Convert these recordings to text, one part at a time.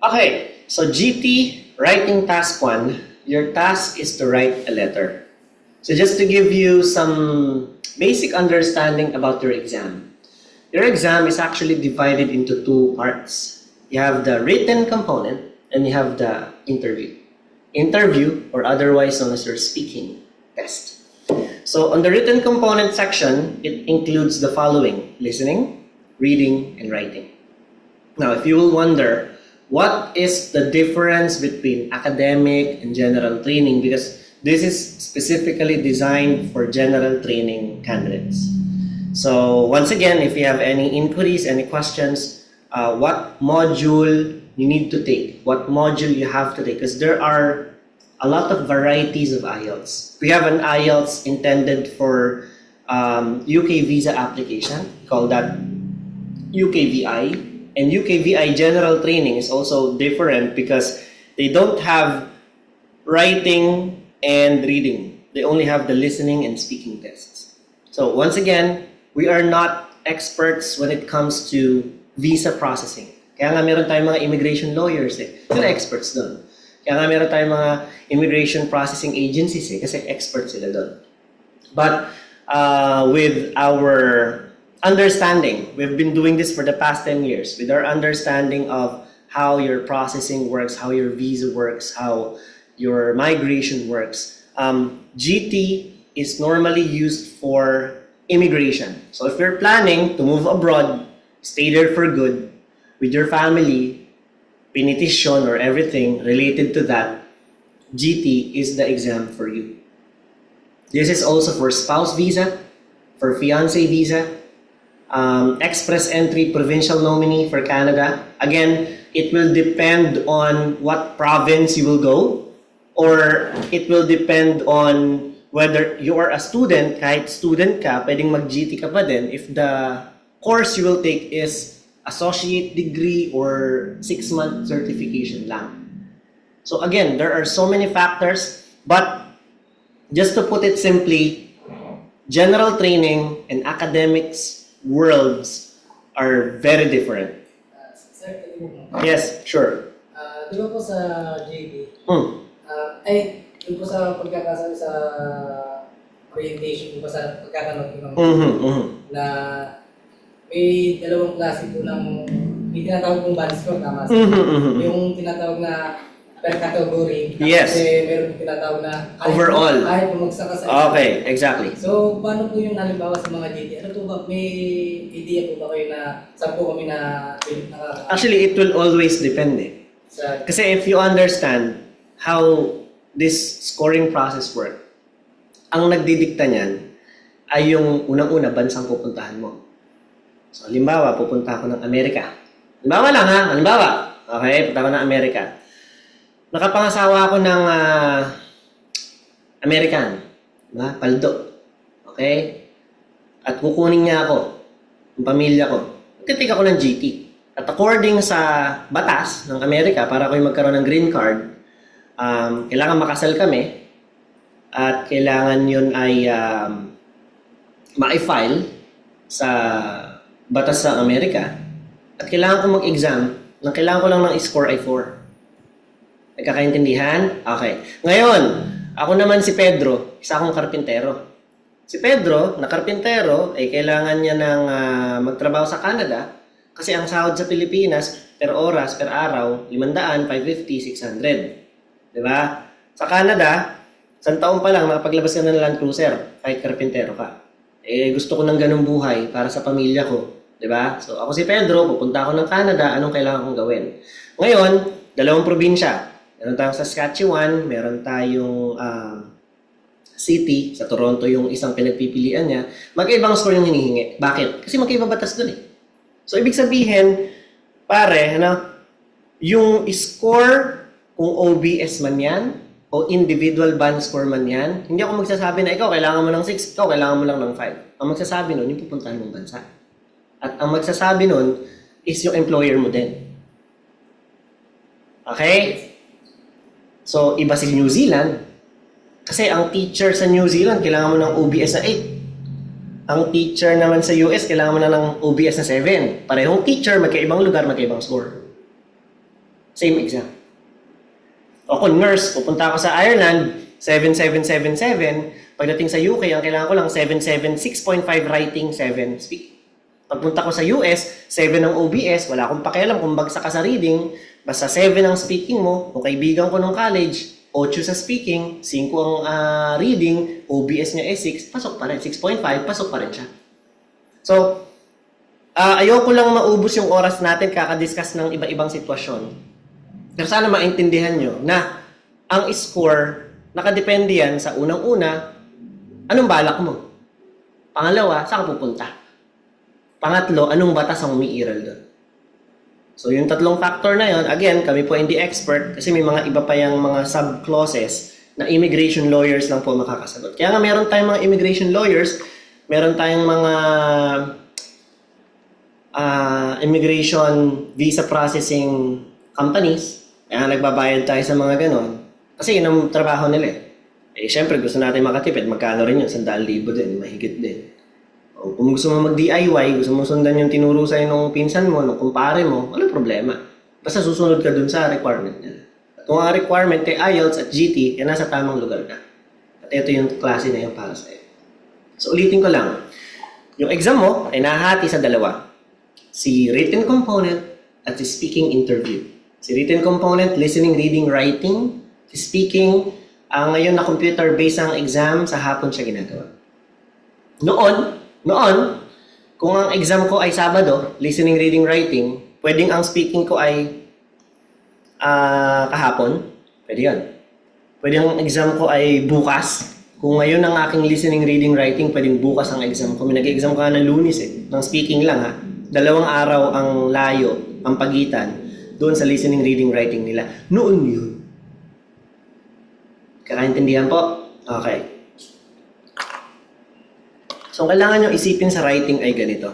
Okay, so GT, writing task 1, your task is to write a letter. So just to give you some basic understanding about your exam. Your exam is actually divided into two parts. You have the written component and you have the interview. Interview, or otherwise known as your speaking test. So on the written component section, it includes the following: listening, reading, and writing. Now, if you will wonder, what is the difference between academic and general training? Because this is specifically designed for general training candidates. So once again, if you have any inquiries, any questions, what module you need to take, what module you have to take, because there are a lot of varieties of IELTS. We have an IELTS intended for UK visa application, called that UKVI. And UKVI general training is also different because they don't have writing and reading. They only have the listening and speaking tests. So once again, we are not experts when it comes to visa processing. Kaya nga meron tayong mga immigration lawyers Sila experts doon. Kaya nga meron tayong mga immigration processing agencies kasi experts sila doon. But with our understanding, we've been doing this for the past 10 years, with our understanding of how your processing works, how your visa works, how your migration works. GT is normally used for immigration. So if you're planning to move abroad, stay there for good, with your family, pinitisyon or everything related to that, GT is the exam for you. This is also for spouse visa, for fiancé visa, express entry provincial nominee for Canada. Again, it will depend on what province you will go, or it will depend on whether you are a student. Kahit student ka, pwedeng mag-GT ka pa din if the course you will take is associate degree or 6-month certification lang. So again, there are so many factors, but just to put it simply, general training and academics worlds are very different. Sir, Yes, sure. di ba po sa JD, doon po sa pagkakasabi sa orientation po sa pagkakanot ng na may dalawang klase po ng may tinatawag pong band score, tama sir? Yung tinatawag na per category. Yes. Kasi meron tinatawag na Overall. Kahit bumagsak ka sa Okay, exactly. So, paano po yung halimbawa sa mga GT? Ano po ba, may idea po ba kayo na saan po kami na Actually, it will always depend sa Kasi if you understand how this scoring process work, ang nagdidikta niyan ay yung unang-una bansang pupuntahan mo. So, halimbawa, pupunta ako ng Amerika. Halimbawa lang ha, halimbawa. Okay, punta ako ng Amerika. Nakapangasawa ako ng American, diba? Paldo. Okay? At kukunin niya ako, ang pamilya ko. Magtitik ako ng GT. At according sa batas ng Amerika, para ako magkaroon ng green card, kailangan makasal kami at kailangan yun ay ma-file sa batas ng Amerika at kailangan ko mag-exam na kailangan ko lang ng score ay 4. Nagkakaintindihan? Okay. Ngayon, ako naman si Pedro, isa akong karpintero. Si Pedro, na karpintero, ay kailangan niya ng magtrabaho sa Canada kasi ang sahod sa Pilipinas per oras, per araw, 500, 550, 600. Diba? Sa Canada, isang taon pa lang, makapaglabas ka ng Land Cruiser kahit karpintero ka. Gusto ko ng ganung buhay para sa pamilya ko. Diba? So, ako si Pedro, pupunta ako ng Canada, anong kailangan kong gawin? Ngayon, dalawang probinsya. Meron tayong Saskatchewan, meron tayong city, sa Toronto yung isang pinagpipilian niya. Magkaibang score yung hinihingi. Bakit? Kasi magkaibang batas dun So, ibig sabihin, pare, yung score, kung OBS man yan, o individual band score man yan, hindi ako magsasabi na ikaw kailangan mo ng 6, ikaw kailangan mo lang ng 5. Ang magsasabi nun, yung pupuntahan mong bansa. At ang magsasabi nun, is yung employer mo din. Okay? So, iba si New Zealand. Kasi ang teacher sa New Zealand, kailangan mo ng OBS na 8. Ang teacher naman sa US, kailangan mo na ng OBS na 7. Parehong teacher, magkaibang lugar, magkaibang score. Same exam. O kung nurse, pupunta ako sa Ireland, 7777. Pagdating sa UK, ang kailangan ko lang 776.5 writing, 7 speaking. Pagpunta ko sa US, 7 ang OBS, wala akong pakialam kung bagsak ka sa reading, basta 7 ang speaking mo. Kung kaibigan ko nung college, 8 sa speaking, 5 ang reading, OBS niya 6, pasok pa rin. 6.5, pasok pa rin siya. So, ayoko lang maubos yung oras natin kakadiscuss ng iba-ibang sitwasyon. Pero sana maintindihan nyo na ang score, nakadepende yan sa unang-una, anong balak mo? Pangalawa, saan ka pupunta? Pangatlo, anong batas ang umiiral doon? So yung tatlong factor na yon, again, kami po hindi expert kasi may mga iba pa yung mga sub-clauses na immigration lawyers lang po makakasagot. Kaya nga meron tayong mga immigration lawyers, meron tayong mga immigration visa processing companies, kaya nagbabayad tayo sa mga ganon. Kasi yun ang trabaho nila eh. Syempre gusto natin makatipid, magkano rin yun? 100,000 din, mahigit din. O, kung gusto mo mag-DIY, gusto mo sundan yung tinuro sa'yo nung pinsan mo, nung kumpare mo, walang problema. Basta susunod ka dun sa requirement niya. At kung ang requirement ay IELTS at GT, yan nasa tamang lugar ka. At ito yung klase na yan para sa'yo. So ulitin ko lang, yung exam mo ay nahati sa dalawa. Si written component at si speaking interview. Si written component, listening, reading, writing. Si speaking, ngayon na computer-based ang exam, sa hapon siya ginagawa. Noon, kung ang exam ko ay Sabado, listening, reading, writing, pwedeng ang speaking ko ay kahapon, pwede yun. Pwedeng ang exam ko ay bukas. Kung ngayon ang aking listening, reading, writing, pwedeng bukas ang exam ko. May nag-exam ka ng Lunes eh, ng speaking lang ha. 2 araw ang layo, ang pagitan, doon sa listening, reading, writing nila. Noon yun. Kakaintindihan po? Okay. So, kailangan nyo isipin sa writing ay ganito.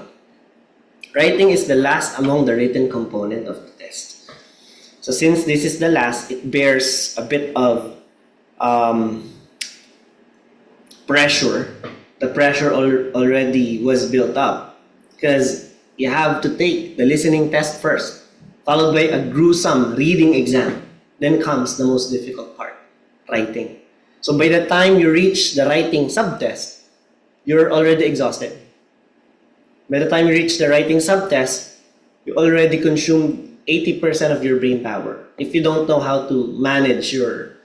Writing is the last among the written component of the test. So, since this is the last, it bears a bit of pressure. The pressure already was built up because you have to take the listening test first, followed by a gruesome reading exam. Then comes the most difficult part, writing. So, by the time you reach the writing subtest, you're already exhausted. By the time you reach the writing subtest, you already consumed 80% of your brain power. If you don't know how to manage your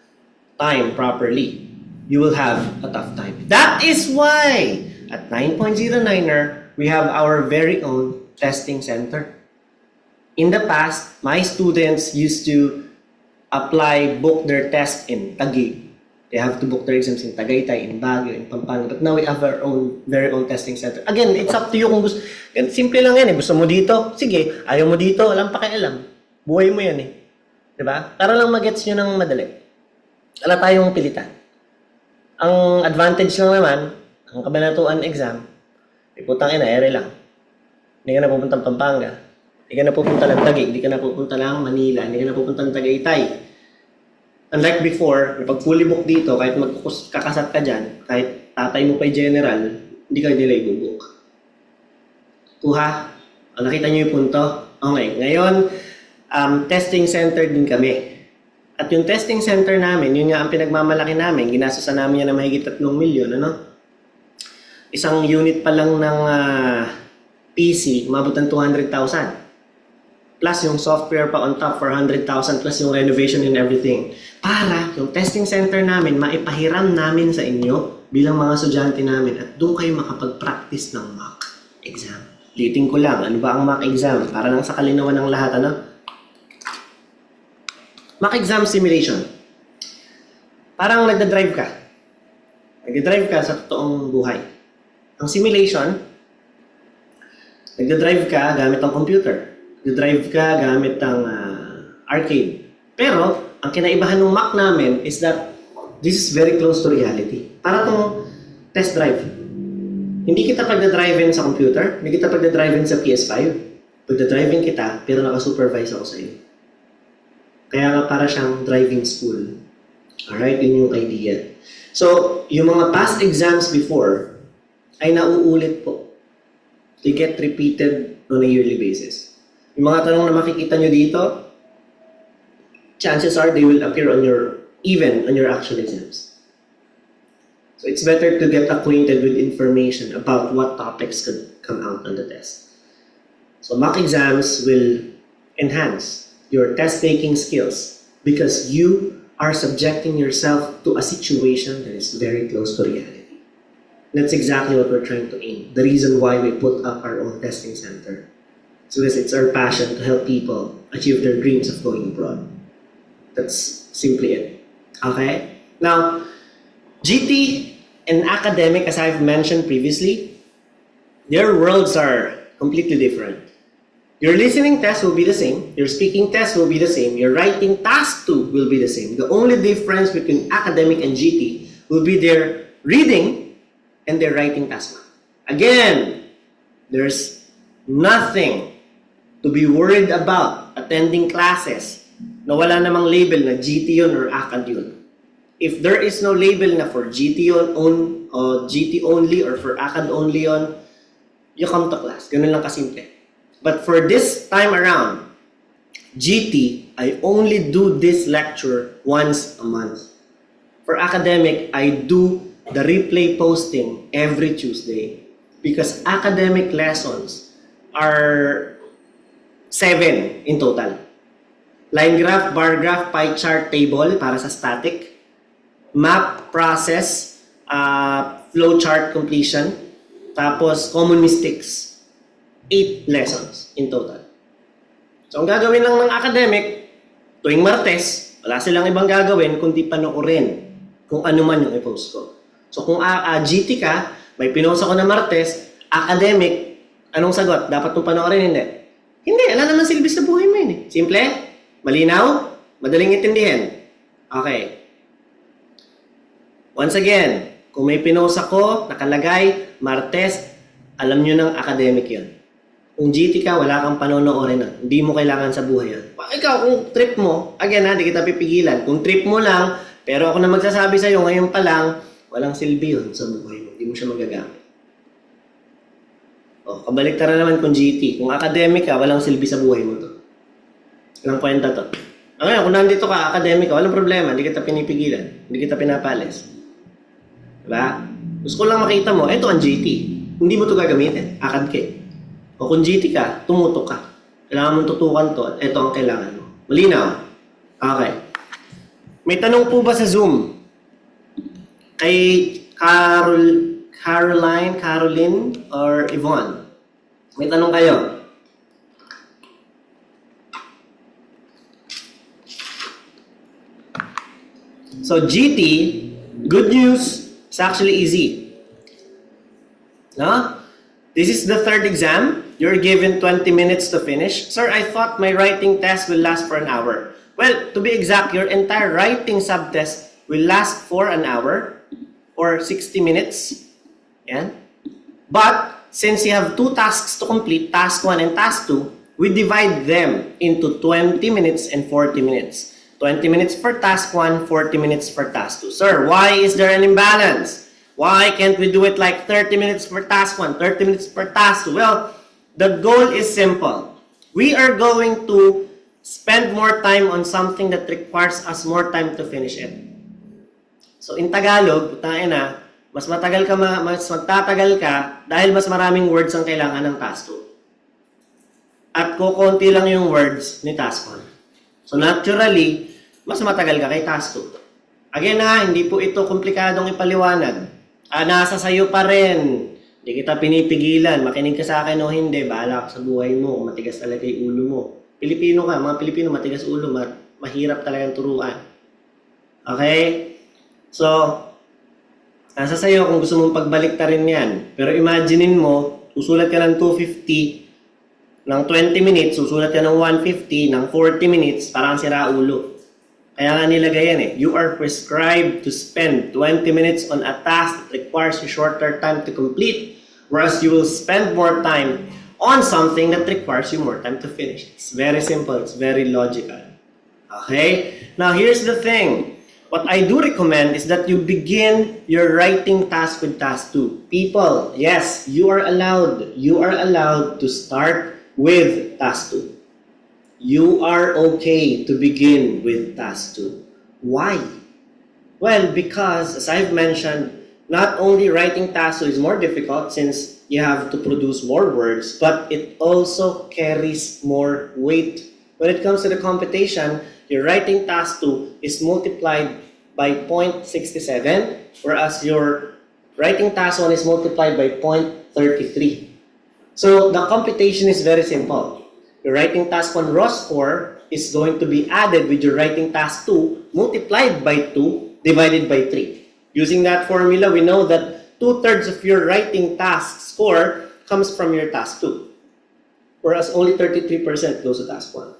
time properly, you will have a tough time. That is why at 9.09er, we have our very own testing center. In the past, my students used to book their test in Taguig. They have to book their exams in Tagaytay, in Baguio, in Pampanga. But now we have our very own testing center. Again, it's up to you kung gusto. Simple lang yan eh. Gusto mo dito? Sige. Ayaw mo dito? Walang pakialam. Buhay mo yan eh. Diba? Para lang magets nyo ng madali. Wala tayong pilitan. Ang advantage lang naman, ang kabanatuan exam, putang ina, ere lang. Hindi ka na pupuntang Pampanga. Hindi ka na pupunta lang Taguig. Hindi ka na pupunta lang Manila. Hindi ka na pupunta ng Tagaytay. Unlike before, pag fully book dito, kahit magkakasat ka dyan, kahit tatay mo pa'y general, hindi ka nila i-book. Kuha? Nakita nyo yung punto? Okay, ngayon, testing center din kami. At yung testing center namin, yun nga ang pinagmamalaki namin, ginastosan namin yan na mahigit 3 milyon, ano? Isang unit pa lang ng PC, umabot ng 200,000. Plus yung software pa on top, 400,000 plus yung renovation and everything. Para yung testing center namin, maipahiram namin sa inyo bilang mga estudyante namin at doon kayo makapag-practice ng mock exam. Liting ko lang, ano ba ang mock exam? Para lang sa kalinawan ng lahat, ano? Mock exam simulation. Parang nagda-drive ka. Nagda-drive ka sa totoong buhay. Ang simulation, nagda-drive ka gamit ang computer. Nagda-drive ka gamit ang arcade. Pero, ang kinaibahan ng Mac namin is that this is very close to reality. Para itong test drive. Hindi kita pagda-drive-in sa computer, hindi kita pagda-drive-in sa PS5. Pagda-drive-in kita, pero naka-supervise ako sa iyo. Kaya nga para siyang driving school. Alright, yun yung idea. So, yung mga past exams before ay nauulit po. They get repeated on a yearly basis. Yung mga tanong na makikita nyo dito, chances are they will appear on even on your actual exams. So it's better to get acquainted with information about what topics could come out on the test. So mock exams will enhance your test-taking skills because you are subjecting yourself to a situation that is very close to reality. That's exactly what we're trying to aim. The reason why we put up our own testing center. So because it's our passion to help people achieve their dreams of going abroad. That's simply it. Okay? Now, GT and academic, as I've mentioned previously, their worlds are completely different. Your listening test will be the same, your speaking test will be the same, your writing task 2 will be the same. The only difference between academic and GT will be their reading and their writing task 1. Again, there's nothing to be worried about attending classes na wala namang label na GT yun or ACAD yun. If there is no label na for GT GT only or for ACAD only yun, you come to class. Ganun lang kasimple. But for this time around, GT, I only do this lecture once a month. For academic, I do the replay posting every Tuesday because academic lessons are 7 in total. Line graph, bar graph, pie chart, table para sa static, map, process, flow chart completion, tapos common mistakes. 8 lessons in total. So ang gagawin lang ng academic, tuwing Martes, wala silang ibang gagawin kundi panoorin kung ano man yung i-post ko. So kung GT ka, may pinost ako na Martes, academic, anong sagot? Dapat mong panoorin, hindi? Hindi, wala naman silbi sa buhay mo yun eh. Simple, malinaw, madaling intindihan. Okay. Once again, kung may pinost ako, nakalagay, Martes, alam nyo ng academic yun. Kung GT ka, wala kang panonoorin na. Hindi mo kailangan sa buhay yun. Ikaw, kung trip mo, again ha, di kita pipigilan. Kung trip mo lang, pero ako na magsasabi sa'yo, ngayon pa lang, walang silbi yun sa buhay mo. Hindi mo siya magagamit. O, kabaliktaran naman kung GT. Kung academic ka, walang silbi sa buhay mo to. Walang kwenta to. Ngayon, kung nandito ka, academic ka, walang problema. Hindi kita pinipigilan. Hindi kita pinapalis. Diba? Gusto ko lang makita mo, eto ang GT. Hindi mo to gagamitin. ACAD ka. O kung GT ka, tumutok ka. Kailangan mong tutukan to at ito ang kailangan mo. Malinaw? Okay. May tanong po ba sa Zoom? Kay Caroline, or Yvonne? May tanong kayo? So GT, good news, it's actually easy. No? This is the 3rd exam. You're given 20 minutes to finish. Sir, I thought my writing test will last for an hour. Well, to be exact, your entire writing subtest will last for an hour or 60 minutes. Yan. But, since you have 2 tasks to complete, task 1 and task 2, we divide them into 20 minutes and 40 minutes. 20 minutes for task 1, 40 minutes for task 2. Sir, why is there an imbalance? Why can't we do it like 30 minutes for task 1, 30 minutes for task 2? Well, the goal is simple. We are going to spend more time on something that requires us more time to finish it. So in Tagalog, putain na, mas magtatagal ka dahil mas maraming words ang kailangan ng task 2. At kukunti lang yung words ni task 1. So naturally, mas matagal ka kay task 2. Again hindi po ito komplikadong ipaliwanag. Nasa sayo pa rin. Hindi kita pinipigilan. Makinig ka sa akin o hindi. Bahala ka sa buhay mo. Matigas talaga yung ulo mo. Pilipino ka. Mga Pilipino, matigas ulo. Mahirap talagang turuan. Okay? So, nasa sayo kung gusto mong pagbalik ta rin yan. Pero imaginein mo, susulat ka ng 250 ng 20 minutes, susulat ka ng 150 ng 40 minutes, parang sira ulo. Kaya nga nilagay yan eh. You are prescribed to spend 20 minutes on a task that requires you shorter time to complete, whereas you will spend more time on something that requires you more time to finish. It's very simple. It's very logical. Okay? Now, here's the thing. What I do recommend is that you begin your writing task with task 2. People, yes, you are allowed to start with task 2. you are okay to begin with task 2. Why? Well, because as I've mentioned, not only writing task 2 is more difficult since you have to produce more words, but it also carries more weight. When it comes to the computation, your writing task 2 is multiplied by 0.67, whereas your writing task 1 is multiplied by 0.33. So the computation is very simple. Your writing task 1 raw score is going to be added with your writing task 2 multiplied by 2 divided by 3. Using that formula, we know that 2/3 of your writing task score comes from your task 2, whereas only 33% goes to task 1.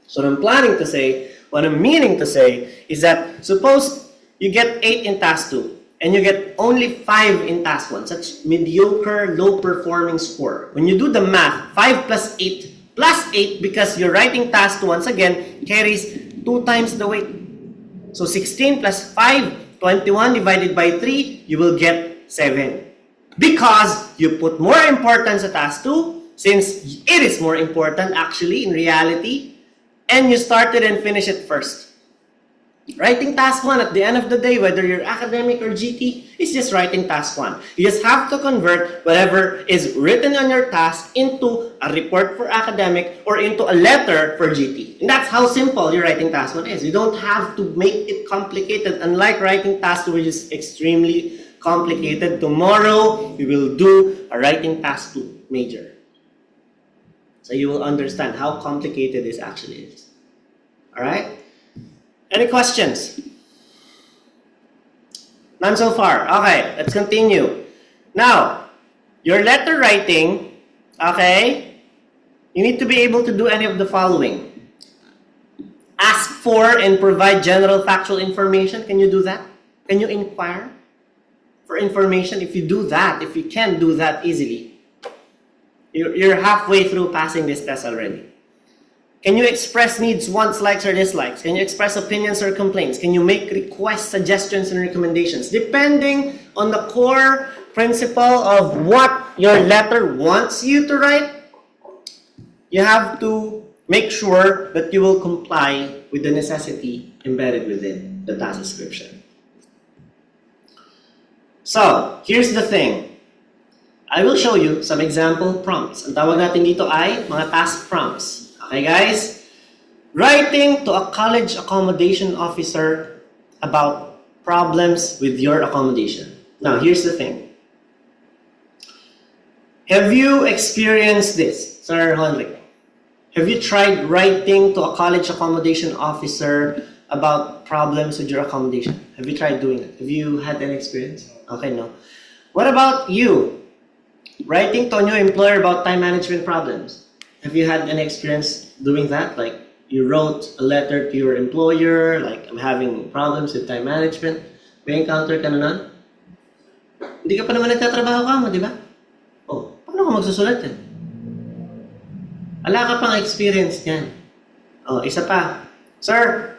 So what I'm meaning to say is that suppose you get 8 in task 2 and you get only 5 in task 1, such mediocre, low-performing score. When you do the math, 5 plus 8 because your writing task 2 once again carries 2 times the weight. So 16 plus 5, 21 divided by 3, you will get 7. Because you put more importance at task 2, since it is more important actually in reality, and you started and finished it first. Writing task 1 at the end of the day, whether you're academic or GT, is just writing task 1. You just have to convert whatever is written on your task into a report for academic or into a letter for GT. And that's how simple your writing task 1 is. You don't have to make it complicated, unlike writing task 2, which is extremely complicated. Tomorrow, we will do a writing task 2 major. So you will understand how complicated this actually is. Alright? Any questions? None so far. Okay, let's continue. Now, your letter writing, okay, you need to be able to do any of the following. Ask for and provide general factual information. Can you do that? Can you inquire for information? If you do that, if you can do that easily, you're halfway through passing this test already. Can you express needs, wants, likes, or dislikes? Can you express opinions or complaints? Can you make requests, suggestions, and recommendations? Depending on the core principle of what your letter wants you to write, you have to make sure that you will comply with the necessity embedded within the task description. So, here's the thing. I will show you some example prompts. Ang tawag natin dito ay mga task prompts. Okay guys, writing to a college accommodation officer about problems with your accommodation. Now here's the thing. Have you experienced this, Sir Henrik? Have you tried writing to a college accommodation officer about problems with your accommodation? Have you tried doing it? Have you had any experience? Okay, no. What about you? Writing to a new employer about time management problems. Have you had any experience doing that? Like, you wrote a letter to your employer, like, I'm having problems with time management. May encounter ka na nun? Hindi ka pa naman nagtatrabaho ka mo, di ba? Oh, paano ka magsusulat yan? Wala ka pang experience yan. Oh, isa pa. Sir,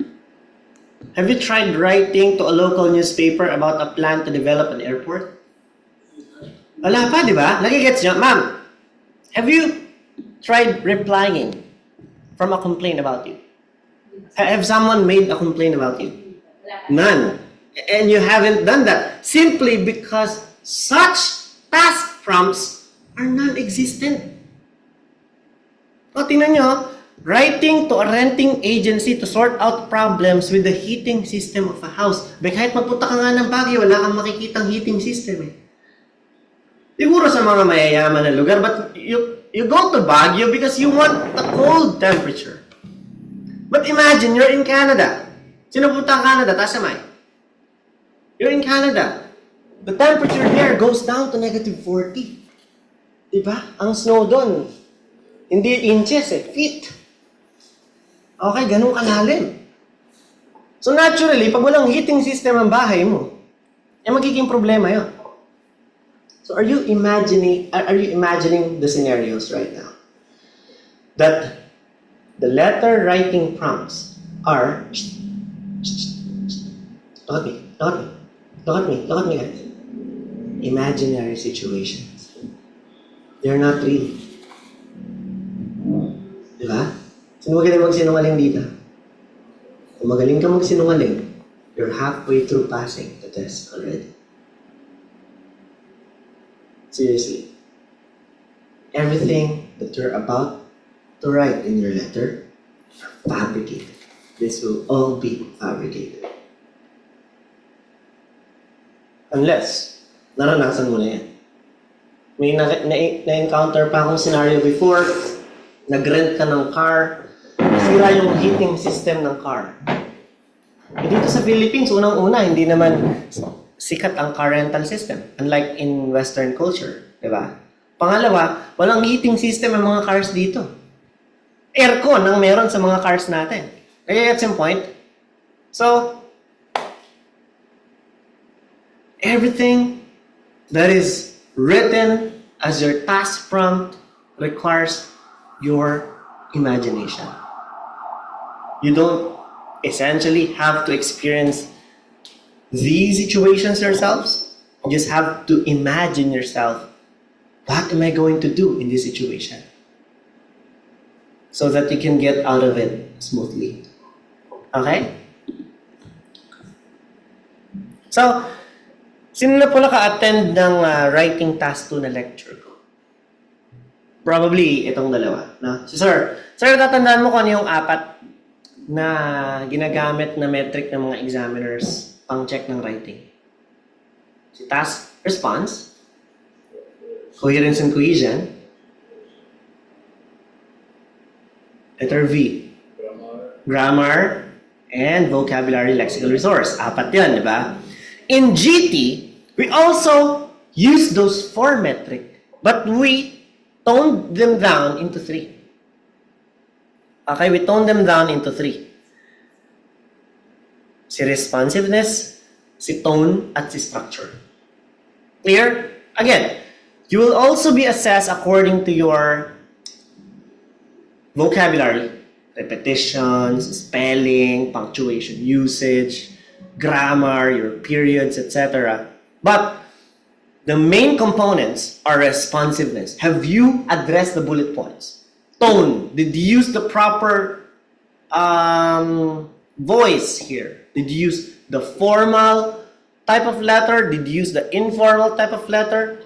have you tried writing to a local newspaper about a plan to develop an airport? Wala pa, di ba? Nagigets nyo? Ma'am, have you tried replying from a complaint about you? Have someone made a complaint about you? None. And you haven't done that simply because such task prompts are non-existent. O, tingnan nyo, writing to a renting agency to sort out problems with the heating system of a house. Kahit magpunta ka nga ng Baguio, wala kang makikitang heating system eh. Siguro sa mga mayayaman na lugar, but you go to Baguio because you want a cold temperature. But imagine, you're in Canada. Sino punta ang Canada? Tasamay. You're in Canada. The temperature here goes down to -40. Diba? Ang snow doon, hindi inches eh, feet. Okay, ganun kalalim. So naturally, pag walang heating system ang bahay mo, magiging problema yun. So are you imagining the scenarios right now? That the letter writing prompts are look at me guys. Imaginary situations. They're not real. Diba? Sino magaling magsinungaling dito? Kung magaling ka magsinungaling, you're halfway through passing the test already. Seriously. Everything that you're about to write in your letter are fabricated. This will all be fabricated. Unless, naranasan mo na yan. May na-encounter pa akong scenario before, nag-rent ka ng car, sira yung heating system ng car. E dito sa Philippines, unang-una, hindi naman sikat ang car rental system. Unlike in Western culture, di ba? Pangalawa, walang heating system ang mga cars dito. Aircon ang meron sa mga cars natin. Kaya that's yung point. So, everything that is written as your task prompt requires your imagination. You don't essentially have to experience these situations yourselves. You just have to imagine yourself, what am I going to do in this situation? So that you can get out of it smoothly. Okay? So, sino na po naka-attend ng writing task 2 na lecture ko? Probably itong dalawa. No? So, sir, tatandaan mo kung ano yung 4 na ginagamit na metric ng mga examiners pang check ng writing. Si task response, coherence and cohesion, letter V, grammar, and vocabulary lexical resource. 4 yun, di ba? In GT, we also use those 4 metric, but we toned them down into 3. Okay, we toned them down into 3. Si responsiveness, si tone, at si structure. Clear? Again, you will also be assessed according to your vocabulary, repetitions, spelling, punctuation usage, grammar, your periods, etc. But the main components are responsiveness. Have you addressed the bullet points? Tone. Did you use the proper voice here? Did you use the formal type of letter? Did you use the informal type of letter?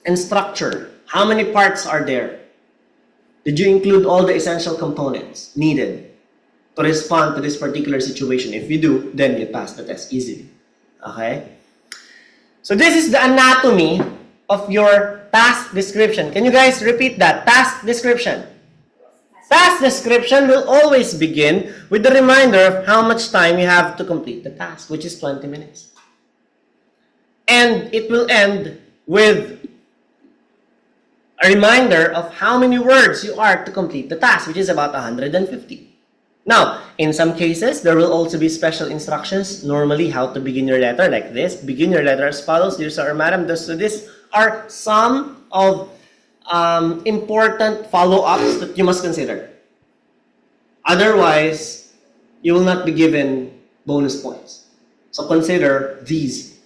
And structure. How many parts are there? Did you include all the essential components needed to respond to this particular situation? If you do, then you pass the test easily. Okay? So this is the anatomy of your task description. Can you guys repeat that? Task description. Task description will always begin with the reminder of how much time you have to complete the task, which is 20 minutes. And it will end with a reminder of how many words you are to complete the task, which is about 150. Now, in some cases, there will also be special instructions, normally how to begin your letter like this. Begin your letter as follows, dear sir or madam. So these are some of important follow-ups that you must consider. Otherwise, you will not be given bonus points. So consider these.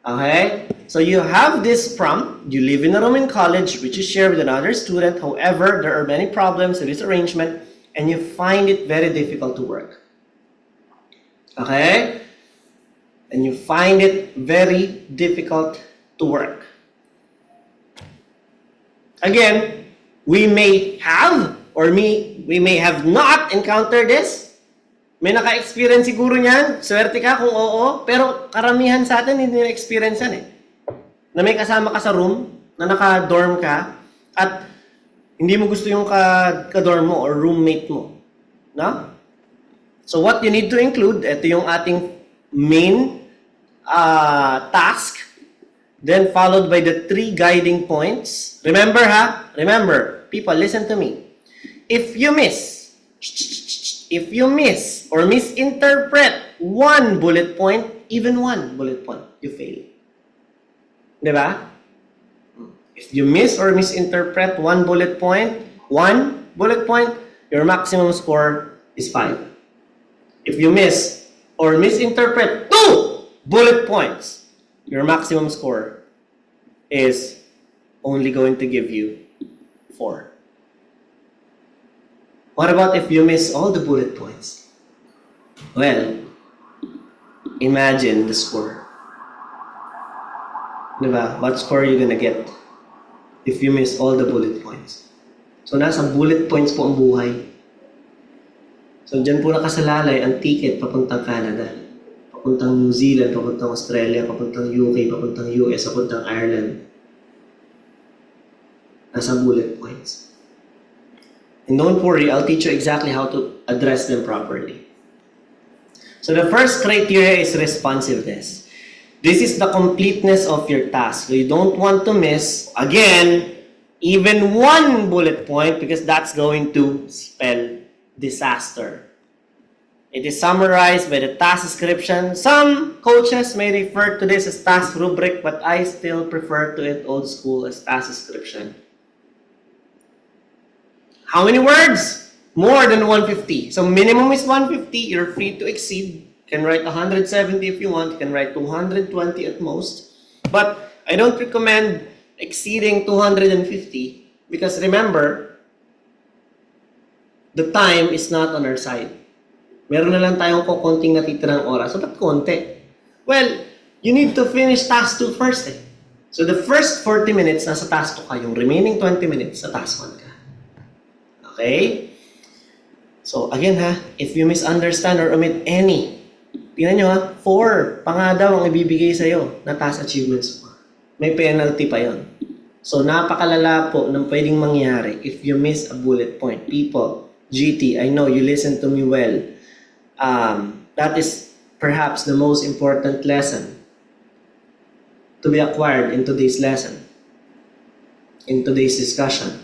Okay? So you have this prompt, you live in a room in college which you share with another student. However, there are many problems with this arrangement and you find it very difficult to work. Okay? And you find it very difficult to work. Again, we may have or we may have not encountered this. May naka-experience siguro niyan, swerte ka kung oo, pero karamihan sa atin hindi na-experience yan eh. Na may kasama ka sa room, na naka-dorm ka, at hindi mo gusto yung ka-dorm mo or roommate mo. No? So what you need to include, ito yung ating main task, then followed by the 3 guiding points. Remember ha? Remember, people, listen to me. If you miss or misinterpret 1 bullet point, even 1 bullet point, you fail. Diba? If you miss or misinterpret 1 bullet point, your maximum score is 5. If you miss or misinterpret 2 bullet points, your maximum score is only going to give you 4. What about if you miss all the bullet points? Well, imagine the score. Diba? What score are you gonna get if you miss all the bullet points? So, nasa bullet points po ang buhay. So, dyan po nakasalalay ang ticket papuntang Canada, papuntang New Zealand, papuntang Australia, papuntang UK, papuntang US, papuntang Ireland. Nasa bullet points. And don't worry, I'll teach you exactly how to address them properly. So, the first criteria is responsiveness. This is the completeness of your task. So you don't want to miss, again, even one bullet point because that's going to spell disaster. It is summarized by the task description. Some coaches may refer to this as task rubric, but I still prefer to it old school as task description. How many words? More than 150. So minimum is 150. You're free to exceed. You can write 170 if you want. You can write 220 at most. But I don't recommend exceeding 250 because remember, the time is not on our side. Meron na lang tayong konting natitirang oras. So, ba't konti? Well, you need to finish task 2 first eh. So, the first 40 minutes nasa task 2 ka. Yung remaining 20 minutes sa task 1 ka. Okay? So, again ha, if you misunderstand or omit any, tingnan nyo ha, 4 pa nga daw ang ibibigay sa'yo na task achievements mo. May penalty pa yon. So, napakalala po ng pwedeng mangyari if you miss a bullet point. People, GT, I know you listen to me well. That is perhaps the most important lesson to be acquired in today's lesson, in today's discussion,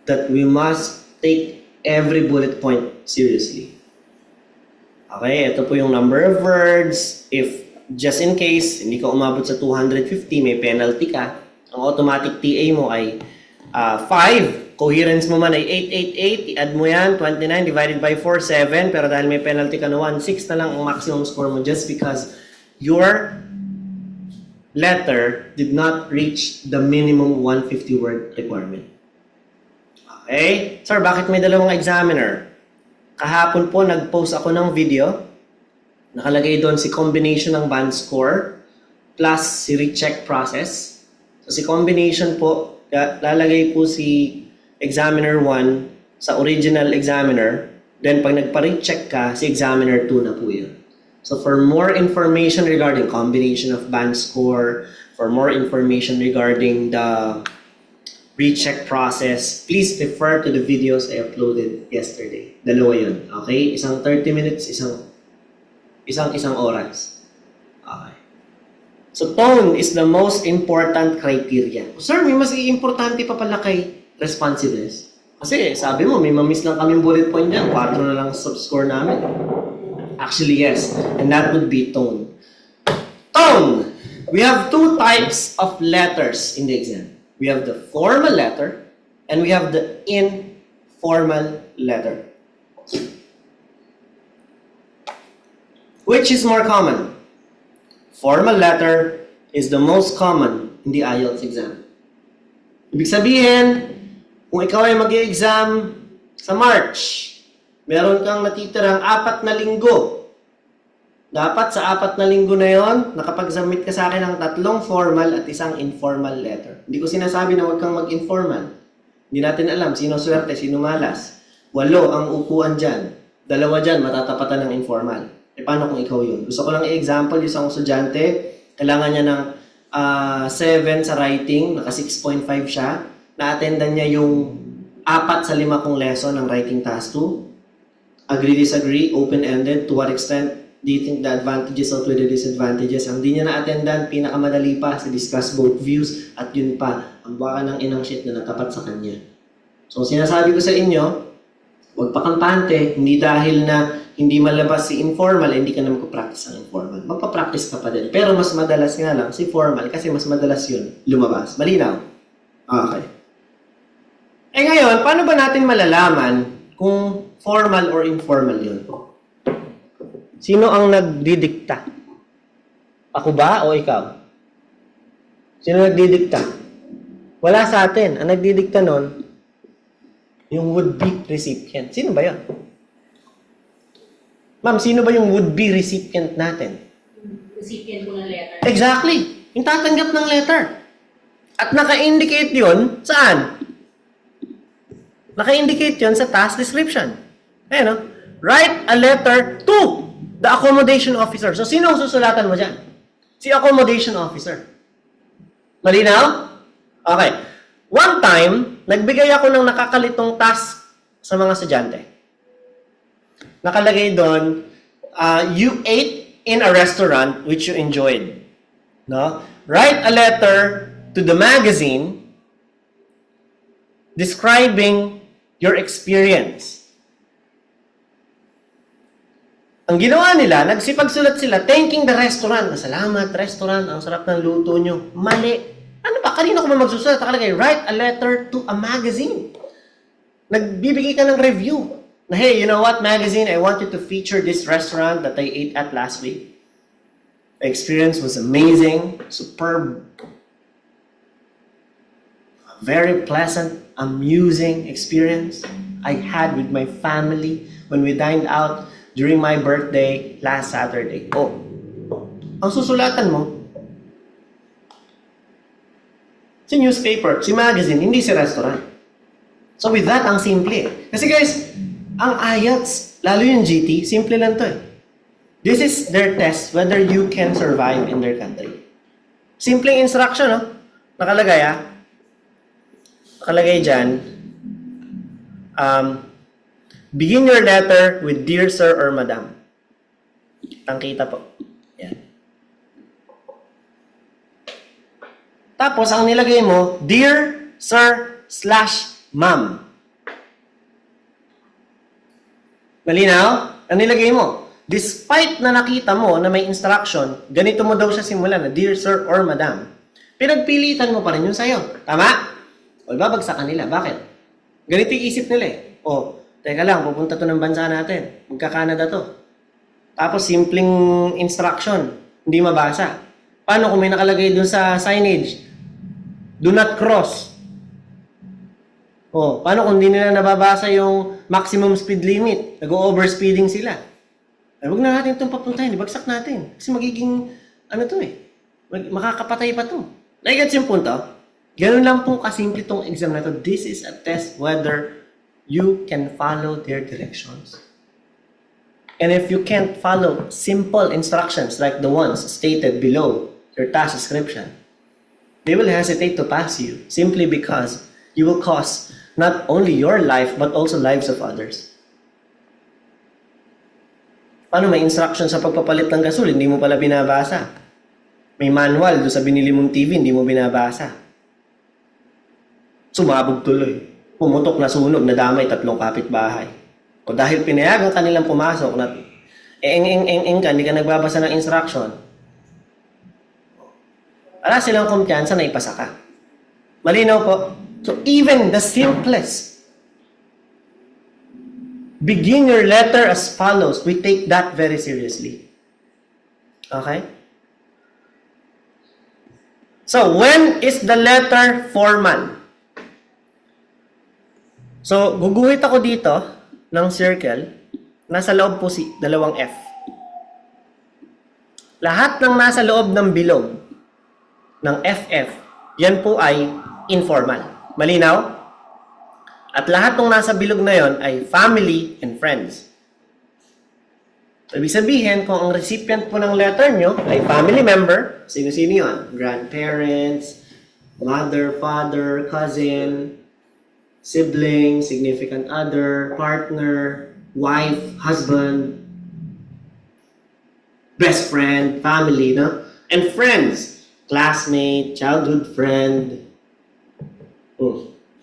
that we must take every bullet point seriously. Okay, ito po yung number of words. If just in case hindi ka umabot sa 250, may penalty ka. Ang automatic TA mo ay 5. Coherence mo man ay 888. I-add mo yan, 29 divided by 4, 7. Pero dahil may penalty ka na 1, 6 na lang ang maximum score mo just because your letter did not reach the minimum 150 word requirement. Okay? Sir, bakit may dalawang examiner? Kahapon po, nag-post ako ng video. Nakalagay doon si combination ng band score plus si recheck process. So, si combination po, lalagay po si examiner 1 sa original examiner. Then, pag nagpa-recheck ka, si examiner 2 na po yun. So, for more information regarding combination of band score, for more information regarding the recheck process, please refer to the videos I uploaded yesterday. Dalawa yun. Okay? Isang 30 minutes, isang oras. Okay. So, tone is the most important criteria. Sir, may mas importante pa pala kay responsiveness. Kasi sabi mo, may mamiss lang kaming bullet point dyan. 4 na lang score namin. Actually, yes. And that would be tone. Tone! We have 2 types of letters in the exam. We have the formal letter and we have the informal letter. Which is more common? Formal letter is the most common in the IELTS exam. Ibig sabihin, kung ikaw ay mag-i-exam sa March, meron kang natitirang 4 na linggo. Dapat sa 4 na linggo na yon, nakapag-submit ka sa akin ng 3 formal at 1 informal letter. Hindi ko sinasabi na huwag kang mag-informal. Hindi natin alam sino swerte, sino malas. 8 ang upuan dyan. 2 dyan matatapatan ng informal. E paano kung ikaw yun? Gusto ko lang i-example, yung isang estudyante, kailangan niya ng 7 sa writing, naka 6.5 siya. Na-attendan niya yung 4 sa 5 kong lesson ng writing task 2. Agree, disagree, open-ended, to what extent do you think the advantages outweigh the disadvantages? Ang di niya na-attendan, pinakamadali pa si discuss both views at yun pa, ang baka ng inang sheet na natapat sa kanya. So, sinasabi ko sa inyo, huwag pa kampante, hindi dahil na hindi malabas si informal, hindi ka na magpa-practice ang informal. Magpa-practice ka pa din. Pero mas madalas nga lang si formal kasi mas madalas yun lumabas. Malinaw? Okay. Eh ngayon, paano ba natin malalaman kung formal or informal yun? Sino ang nagdidikta? Ako ba o ikaw? Sino nagdidikta? Wala sa atin. Ang nagdidikta nun, Yung would-be recipient. Sino ba yun? Ma'am, sino ba yung would-be recipient natin? Recipient ko ng letter. Exactly. Yung tatanggap ng letter. At naka-indicate yun, saan? Naka-indicate yun sa task description. Ayan, no? Write a letter to the accommodation officer. So, sino ang susulatan mo dyan? Si accommodation officer. Malinaw? Okay. One time, nagbigay ako ng nakakalitong task sa mga estudyante. Nakalagay doon, you ate in a restaurant which you enjoyed. No? Write a letter to the magazine describing your experience. Ang ginawa nila, nagsipagsulat sila, thanking the restaurant. Salamat, restaurant, ang sarap ng luto nyo. Mali. Ano ba? Kanino ko ba magsusulat? Nakalagay, write a letter to a magazine. Nagbibigay ka ng review. Na, hey, you know what, magazine, I want you to feature this restaurant that I ate at last week. The experience was amazing, superb, very pleasant, amusing experience I had with my family when we dined out during my birthday last Saturday. Oh, ang susulatan mo, si newspaper, si magazine, hindi si restaurant. So with that, ang simple eh. Kasi guys, ang IELTS, lalo yung GT, simple lang to eh. This is their test whether you can survive in their country. Simpleng instruction, no? Nakalagay, Nakalagay dyan, begin your letter with Dear Sir or Madam. Tangkita po. Yan. Tapos, ang nilagay mo, Dear Sir/Ma'am. Malinaw? Ang nilagay mo, despite na nakita mo na may instruction, ganito mo daw siya simulan na Dear Sir or Madam. Pinagpilitan mo pa rin yung sayo. Tama? O babagsak ka nila. Bakit? Ganito yung isip nila eh. O, teka lang, pupunta to ng bansa natin. Magka-Canada to. Tapos simpleng instruction, hindi mabasa. Paano kung may nakalagay dun sa signage? Do not cross. O, paano kung hindi nila nababasa yung maximum speed limit? Nag-overspeeding sila. Ay, huwag na natin itong papuntahin. Ibagsak natin. Kasi magiging, ano to eh, makakapatay pa to. Naigats yung punto? Ganun lang po kasimple itong exam na to. This is a test whether you can follow their directions. And if you can't follow simple instructions like the ones stated below your task description, they will hesitate to pass you simply because you will cause not only your life but also lives of others. Paano may instruction sa pagpapalit ng gasol, hindi mo pala binabasa? May manual doon sa binili mong TV, hindi mo binabasa. Sumabog tuloy. Pumutok na sunog, nadamay 3 kapitbahay. O dahil pinayagan kanilang pumasok na eng ka, hindi ka nagbabasa ng instruction, wala silang kumpiyansa na ipasa ka. Malinaw po? So even the simplest, begin your letter as follows. We take that very seriously. Okay? So when is the letter formal? So, guguhit ako dito ng circle. Nasa loob po si dalawang F. Lahat ng nasa loob ng bilog ng FF, yan po ay informal. Malinaw? At lahat ng nasa bilog na yon ay family and friends. So, ibig sabihin, kung ang recipient po ng letter nyo ay family member, sino-sino yun? Grandparents, mother, father, cousin, sibling, significant other, partner, wife, husband, best friend, family, no? And friends, classmate, childhood friend.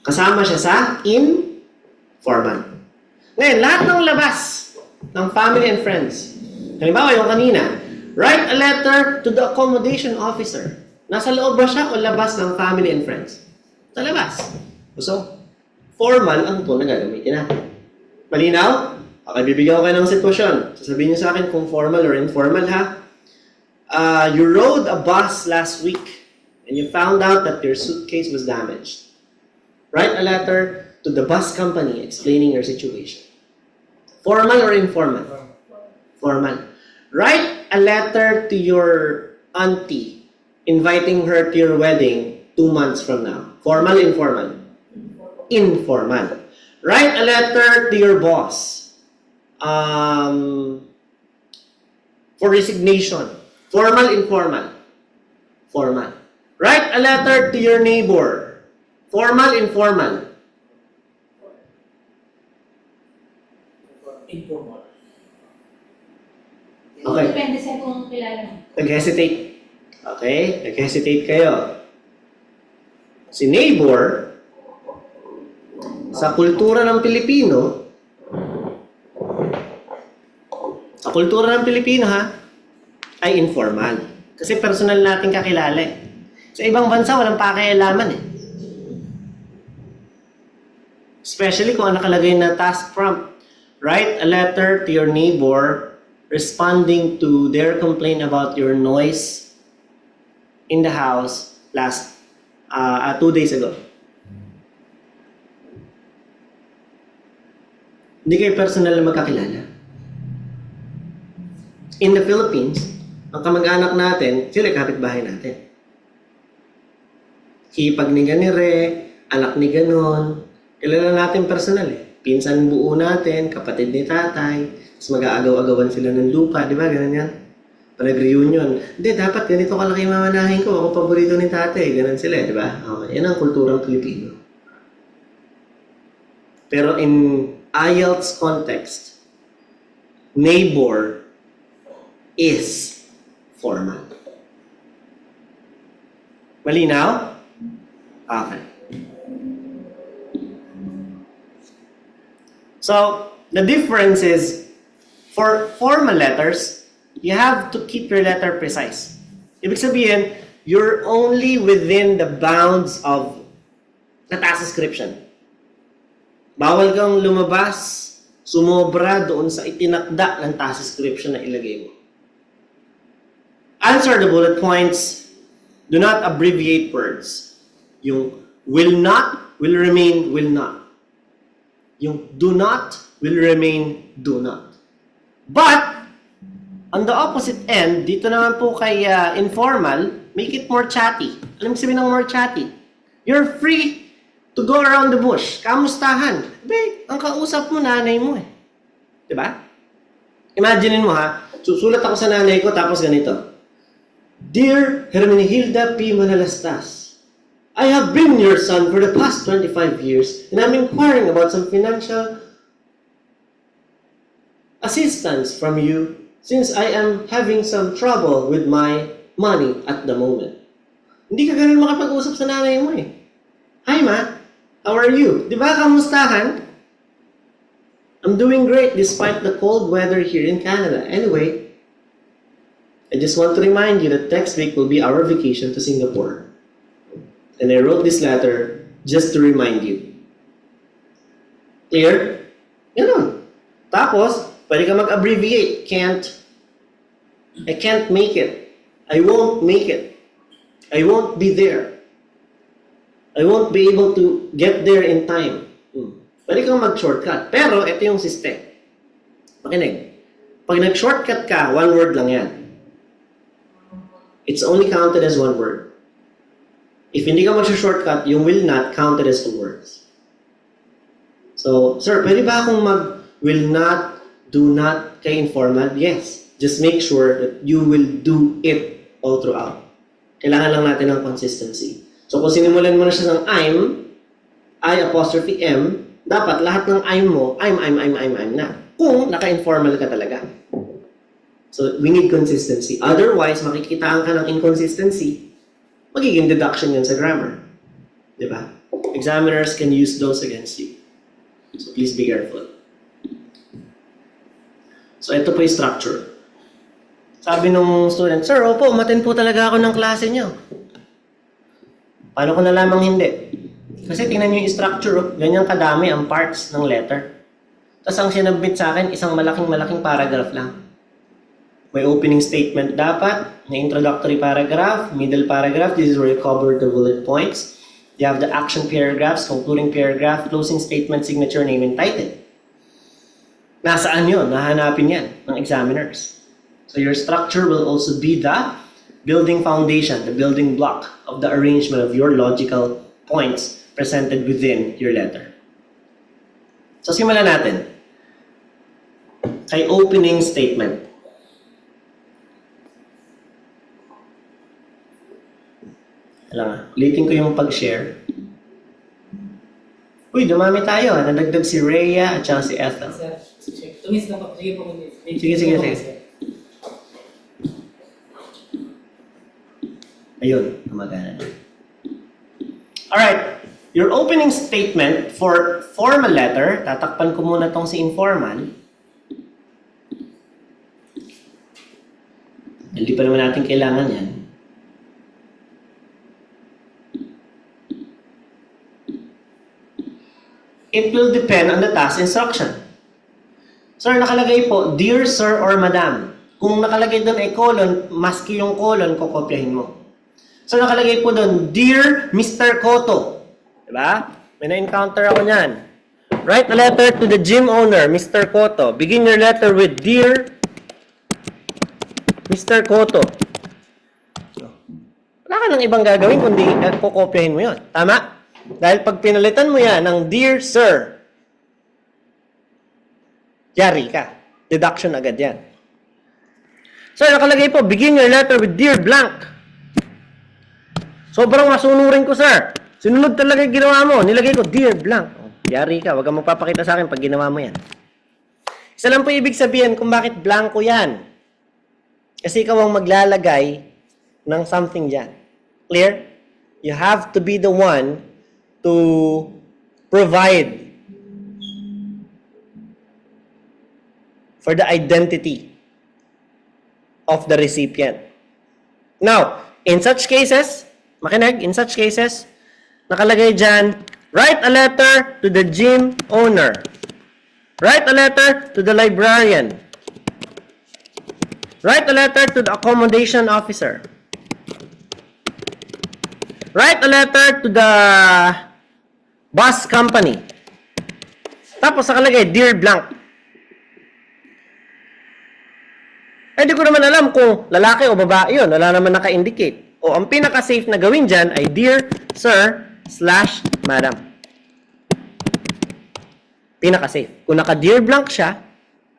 Kasama siya sa informal. Ngayon, lahat ng labas ng family and friends. Halimbawa, yung kanina, write a letter to the accommodation officer. Nasa loob ba siya o labas ng family and friends? Sa labas. So, formal ang ito na gagamitin natin. Malinaw? Okay, bibigyan ko kayo ng sitwasyon. Sasabihin niyo sa akin kung formal or informal, ha? You rode a bus last week and you found out that your suitcase was damaged. Write a letter to the bus company explaining your situation. Formal or informal? Formal. Write a letter to your auntie inviting her to your wedding 2 months from now. Formal, informal? Informal. Write a letter to your boss for resignation. Formal, informal? Formal. Write a letter to your neighbor. Formal, informal? Informal. Okay. Depende sa kung kilala mo. Nag-hesitate. Okay? Nag-hesitate kayo. Si neighbor, sa kultura ng Pilipino, ha, ay informal. Kasi personal natin kakilala eh. Sa ibang bansa, walang pakialaman eh. Especially kung ang nakalagay na task prompt. Write a letter to your neighbor responding to their complaint about your noise in the house 2 days ago. Hindi kayo personal na magkakilala. In the Philippines, ang kamag-anak natin, sila kapitbahay natin. Hipag ni ganire, anak ni ganon, kilala natin personal eh. Pinsan buo natin, kapatid ni tatay, tapos mag-aagaw-agawan sila ng lupa, di ba? Ganun yan. Pag-reunion. Hindi, dapat ganito kalaki mamanahin ko. Ako paborito ni tatay. Ganun sila, di ba? Okay. Yan ang kulturang Pilipino. Pero in IELTS context, neighbor is formal. Malinaw? Okay. So, the difference is, for formal letters, you have to keep your letter precise. Ibig sabihin, you're only within the bounds of the task description. Bawal kang lumabas, sumobra doon sa itinakda ng task description na ilagay mo. Answer the bullet points. Do not abbreviate words. Yung will not, will remain, will not. Yung do not will remain do not. But, on the opposite end, dito naman po kay informal, make it more chatty. Alam mo sabihin ng more chatty? You're free to go around the bush. Kamustahan? Be, ang kausap mo, nanay mo eh. Diba? Imaginein mo ha, susulat ako sa nanay ko tapos ganito. Dear Hermenegilda P. Manalastas, I have been your son for the past 25 years and I'm inquiring about some financial assistance from you since I am having some trouble with my money at the moment. Hindi ka ganun makapag-usap sa nanay mo eh. Hi ma, how are you? Di ba kamustahan? I'm doing great despite the cold weather here in Canada. Anyway, I just want to remind you that next week will be our vacation to Singapore. And I wrote this letter just to remind you. Clear? Ganun. Tapos, pwede ka mag-abbreviate. I can't make it. I won't make it. I won't be there. I won't be able to get there in time. Pwede kang mag-shortcut. Pero, ito yung system. Makinig. Pag nag-shortcut ka, one word lang yan. It's only counted as one word. If hindi ka mag-shortcut, you will not count it as 2 words. So, sir, pwede ba akong will not, do not, kay informal? Yes. Just make sure that you will do it all throughout. Kailangan lang natin ng consistency. So, kung sinimulan mo na siya ng I', dapat lahat ng I'm mo, I'm na. Kung naka-informal ka talaga. So, we need consistency. Otherwise, makikitaan ka ng inconsistency, magiging deduction yan sa grammar. Diba? Examiners can use those against you. So, please be careful. So, ito po yung structure. Sabi nung student, Sir, opo, umattend po talaga ako ng klase niyo. Paano ko nalamang hindi? Kasi tingnan niyo yung structure, ganyan kadami ang parts ng letter. Tapos ang sinabit sa akin, isang malaking paragraph lang. May opening statement dapat, may introductory paragraph, middle paragraph, this is where you cover the bullet points. You have the action paragraphs, concluding paragraph, closing statement, signature, name, and title. Nasaan yun? Nahanapin yan ng examiners. So your structure will also be the building foundation, the building block of the arrangement of your logical points presented within your letter. So simulan natin. Kay opening statement. Ulitin ko yung pag-share. Uy, dumami tayo. Nadagdag si Rhea at saka si Ethel. Tumis na po. Sige po. Sige. Ayun, gumagana na. Alright, your opening statement for formal letter, tatakpan ko muna tong si informal. Hindi pa naman natin kailangan yan. It will depend on the task instruction. Sir, nakalagay po, Dear Sir or Madam. Kung nakalagay doon ay colon, maski yung colon, kukopyahin mo. So nakalagay po doon, Dear Mr. Cotto. Diba? May na-encounter ako niyan. Write a letter to the gym owner, Mr. Cotto. Begin your letter with Dear Mr. Cotto. Wala ka nang ibang gagawin kundi kukopyahin mo yun. Tama? Dahil pag pinalitan mo yan ng Dear Sir, yari ka. Deduction agad yan. So, nakalagay po, begin your letter with Dear Blank. Sobrang masunurin ko, sir. Sinunod talaga yung ginawa mo. Nilagay ko, Dear Blank. Oh, yari ka. Huwag kang magpapakita sa akin pag ginawa mo yan. Isa lang po ibig sabihin kung bakit blanco yan. Kasi ikaw ang maglalagay ng something dyan. Clear? You have to be the one to provide for the identity of the recipient. Now, in such cases, makinig, in such cases, nakalagay dyan, write a letter to the gym owner. Write a letter to the librarian. Write a letter to the accommodation officer. Write a letter to the bus company. Tapos nakalagay, Dear Blank. Eh, di ko naman alam kung lalaki o babae yun. Wala naman naka-indicate. O, ang pinaka-safe na gawin dyan ay Dear Sir/Madam. Pinaka-safe. Kung naka-Dear Blank siya,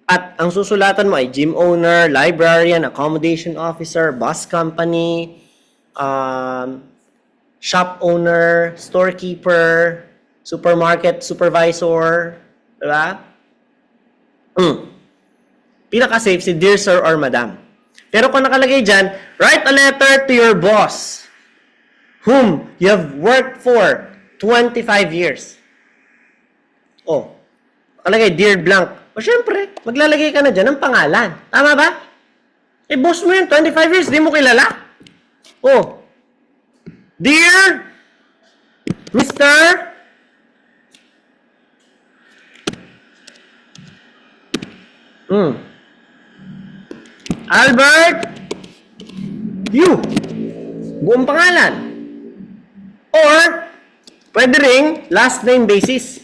at ang susulatan mo ay gym owner, librarian, accommodation officer, bus company, shop owner, storekeeper, supermarket supervisor, diba? Pinaka-safe si Dear Sir or Madam. Pero kung nakalagay dyan, write a letter to your boss whom you have worked for 25 years. Oh, nakalagay Dear Blank. O syempre, maglalagay ka na dyan ng pangalan. Tama ba? Eh, boss mo yun, 25 years, di mo kilala. Oh, Dear Mr. Albert Yu. Buong pangalan. Or, pwede ring last name basis.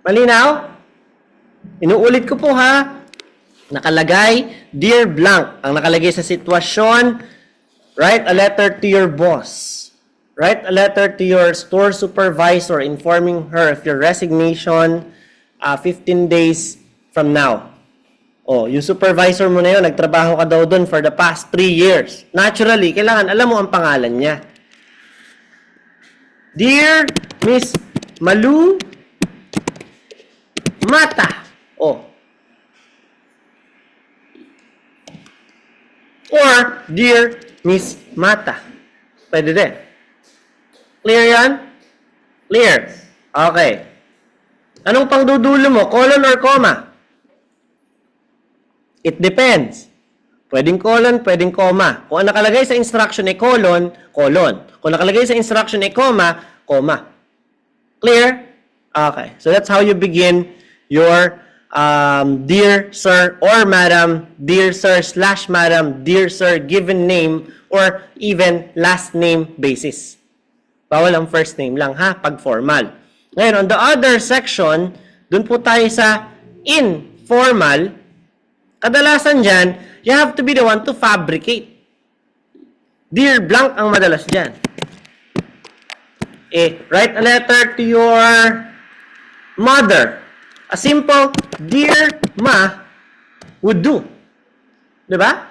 Malinaw? Inuulit ko po ha. Nakalagay, Dear Blank. Ang nakalagay sa sitwasyon, write a letter to your boss. Write a letter to your store supervisor informing her of your resignation 15 days from now. Oh, yung supervisor mo na yun, nagtrabaho ka daw doon for the past 3 years. Naturally, kailangan alam mo ang pangalan niya. Dear Miss Malu Mata. Oh. Or, Dear Miss Mata. Pwede din. Clear yan? Clear. Okay. Anong pangdudulo mo? Colon or comma? It depends. Pwedeng colon, pwedeng comma. Kung ang nakalagay sa instruction ay colon, colon. Kung nakalagay sa instruction ay comma, comma. Clear? Okay. So that's how you begin your dear sir or madam, dear sir slash madam, dear sir given name, or even last name basis. Bawal ang first name lang ha, pag formal. Ngayon, on the other section, dun po tayo sa informal. Kadalasan dyan, you have to be the one to fabricate. Dear blank ang madalas dyan. Write a letter to your mother. A simple, dear ma, would do. Diba?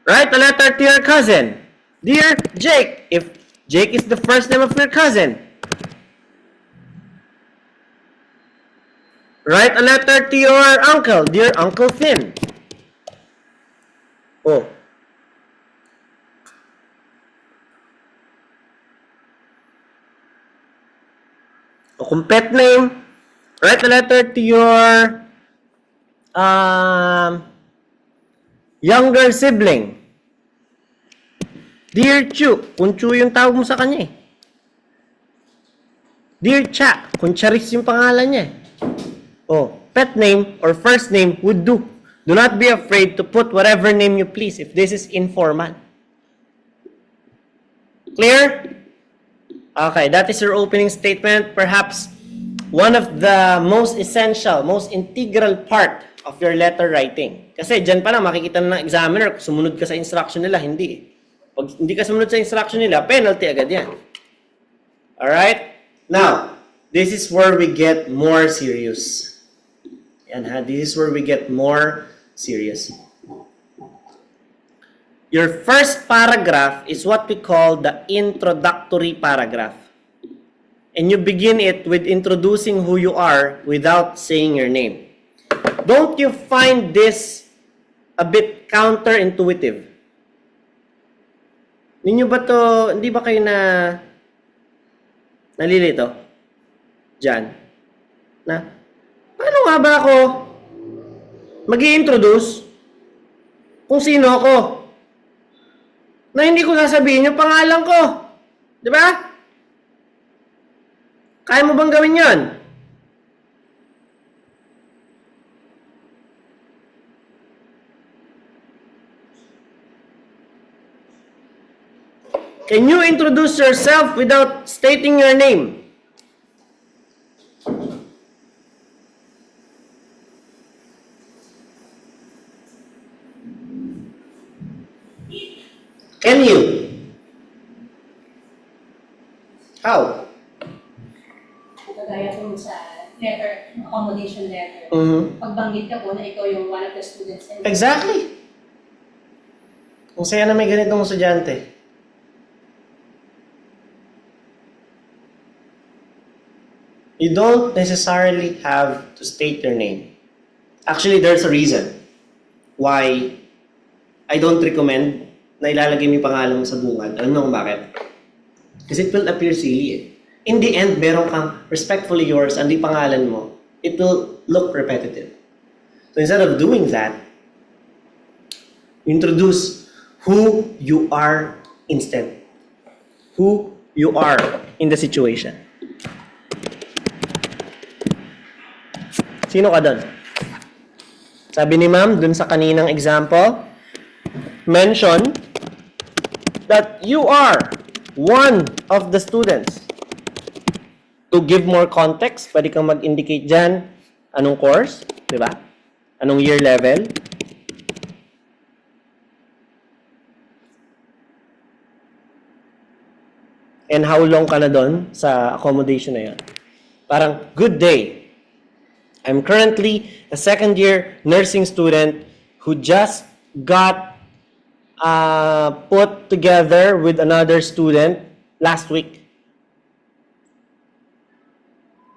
Write a letter to your cousin. Dear Jake, if Jake is the first name of your cousin. Write a letter to your uncle. Dear Uncle Finn. Kung pet name, write a letter to your younger sibling. Dear Chu, kung Chu yung tawag mo sa kanya eh. Dear Cha, kung Charis yung pangalan niya eh. Pet name or first name would do. Do not be afraid to put whatever name you please if this is informal. Clear? Okay, that is your opening statement. Perhaps one of the most essential, most integral part of your letter writing. Kasi dyan pa na makikita na ng examiner kung sumunod ka sa instruction nila, hindi. Pag hindi ka sumunod sa instruction nila, penalty agad yan. Alright? Now, this is where we get more serious. Yan ha, this is where we get more serious. Your first paragraph is what we call the introductory paragraph. And you begin it with introducing who you are without saying your name. Don't you find this a bit counterintuitive? Ninyo ba to, hindi ba kayo nalilito? Diyan. Paano nga ba ako mag-i-introduce kung sino ako? Na hindi ko sasabihin yung pangalan ko. Di ba? Kaya mo bang gawin yon? Can you introduce yourself without stating your name? Can you? How? Kagaya po sa letter, accommodation letter. Pagbanggit ka po na ikaw yung one of the students. Exactly. Kung saya na may ganitong estudyante. You don't necessarily have to state your name. Actually, there's a reason why I don't recommend na ilalagay mo yung pangalan mo sa bungad. Alam mo kung bakit? Kasi it will appear silly eh. In the end, meron kang respectfully yours, and the pangalan mo, it will look repetitive. So instead of doing that, introduce who you are instead. Who you are in the situation. Sino ka doon? Sabi ni ma'am, dun sa kaninang example, mention that you are one of the students. To give more context, pwede kang mag-indicate dyan anong course, di ba? Anong year level. And how long ka na doon sa accommodation na yan. Parang, good day. I'm currently a second-year nursing student who just got put together with another student last week.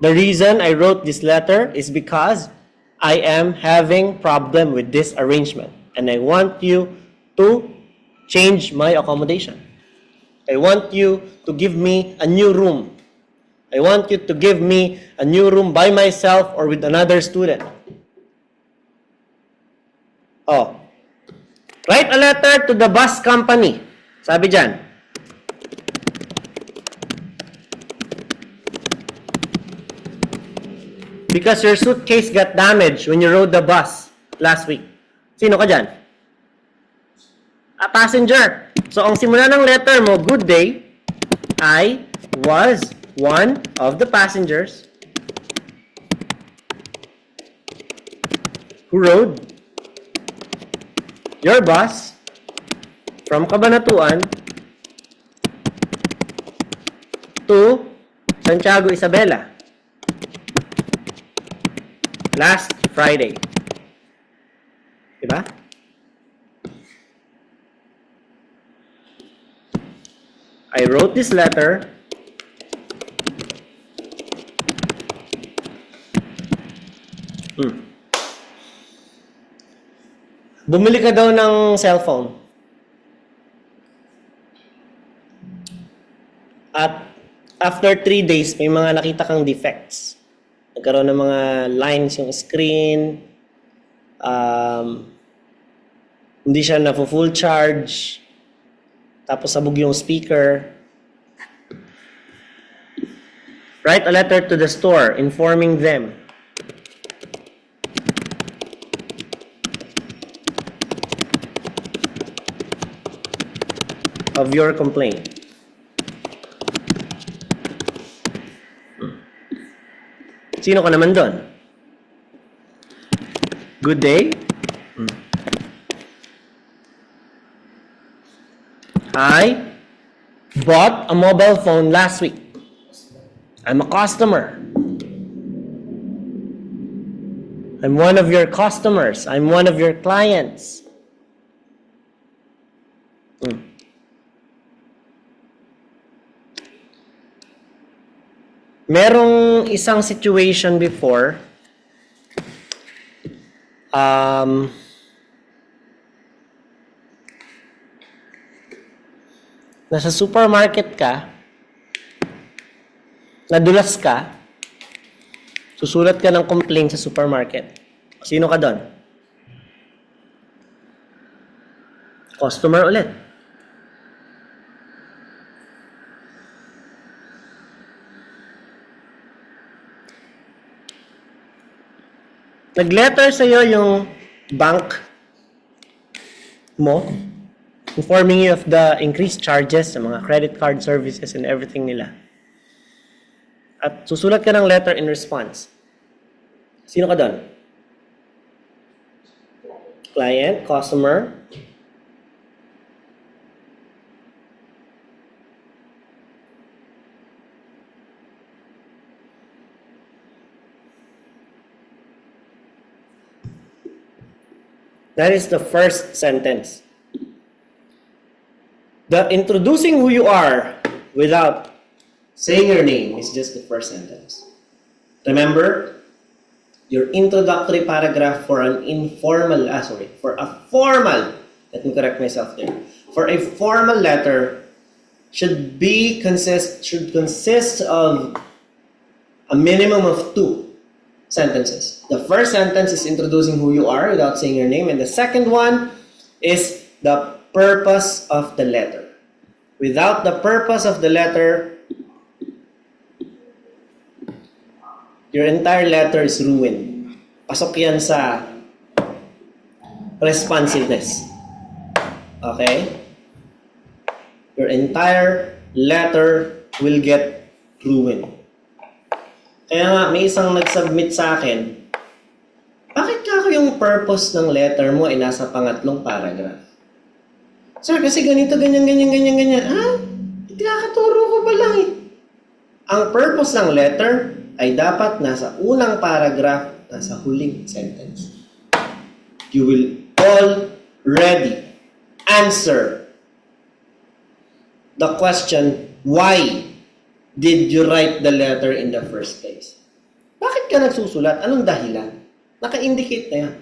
The reason I wrote this letter is because I am having problem with this arrangement and I want you to change my accommodation. I want you to give me a new room. I want you to give me a new room by myself or with another student. Write a letter to the bus company. Sabi dyan. because your suitcase got damaged when you rode the bus last week. Sino ka dyan? A passenger. So, ang simula ng letter mo, good day, I was one of the passengers who rode your bus from Cabanatuan to Santiago Isabela last Friday. Diba? I wrote this letter Bumili ka daw ng cellphone. At after 3 days, may mga nakita kang defects. Nagkaroon ng mga lines yung screen. Hindi siya na full charge. Tapos sabog yung speaker. Write a letter to the store informing them of your complaint. Sino ka naman doon? Good day. I bought a mobile phone last week. I'm a customer. I'm one of your customers. I'm one of your clients. Merong isang situation before, nasa supermarket ka, nadulas ka, susulat ka ng complaint sa supermarket. Sino ka doon? Customer ulit. Nag-letter sa'yo yung bank mo, informing you of the increased charges sa mga credit card services and everything nila. At susulat ka ng letter in response. Sino ka doon? Client, customer. That is the first sentence. The introducing who you are without saying your name is just the first sentence. Remember, your introductory paragraph for an informal, for a formal, let me correct myself there. For a formal letter should consist of a minimum of 2 sentences. The first sentence is introducing who you are without saying your name, and the second one is the purpose of the letter. Without the purpose of the letter, your entire letter is ruined. Pasok yan sa responsiveness. Okay? Your entire letter will get ruined. Kaya nga, may isang nag-submit sa akin, bakit kako yung purpose ng letter mo ay nasa pangatlong paragraph? Sir, kasi ganito, ganyan. Kakaturo ko pa lang eh. Ang purpose ng letter ay dapat nasa unang paragraph, nasa huling sentence. You will already answer the question, why did you write the letter in the first place? Bakit ka nagsusulat? Anong dahilan? Naka-indicate na yan.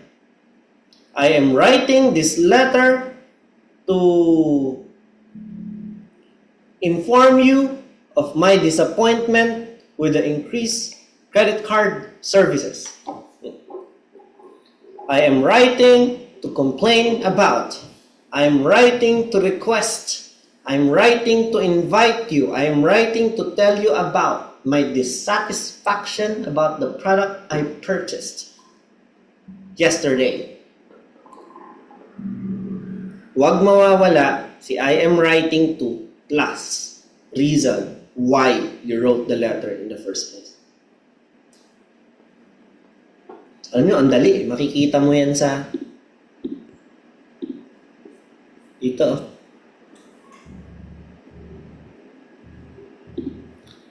I am writing this letter to inform you of my disappointment with the increased credit card services. I am writing to complain about. I am writing to request. I'm writing to invite you. I am writing to tell you about. my dissatisfaction about the product I purchased yesterday. Huwag mawawala si I am writing to plus reason why you wrote the letter in the first place. Alam nyo, ang dali. Makikita mo yan sa dito.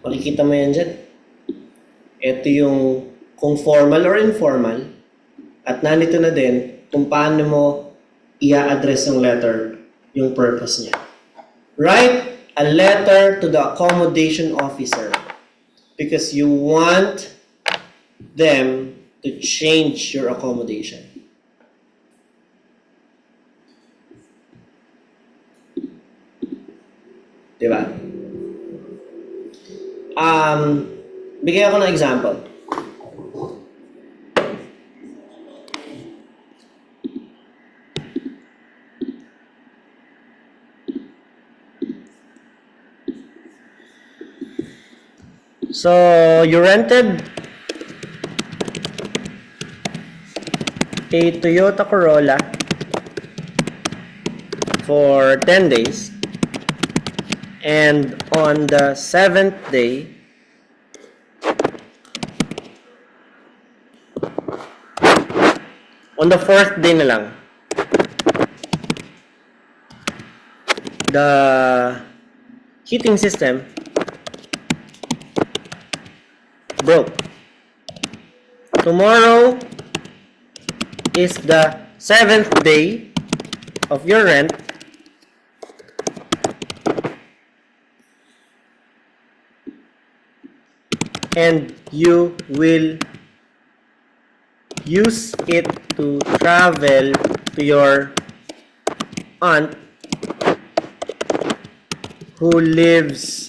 Makikita mo yan dyan. Ito yung kung formal or informal. At nandito na din kung paano mo i-address yung letter, yung purpose niya. Write a letter to the accommodation officer because you want them to change your accommodation. Diba? Bigay ako ng example. So, you rented a Toyota Corolla for 10 days. And on the 7th day, on the 4th day na lang, the heating system broke. Tomorrow is the 7th day of your rent. And you will use it to travel to your aunt who lives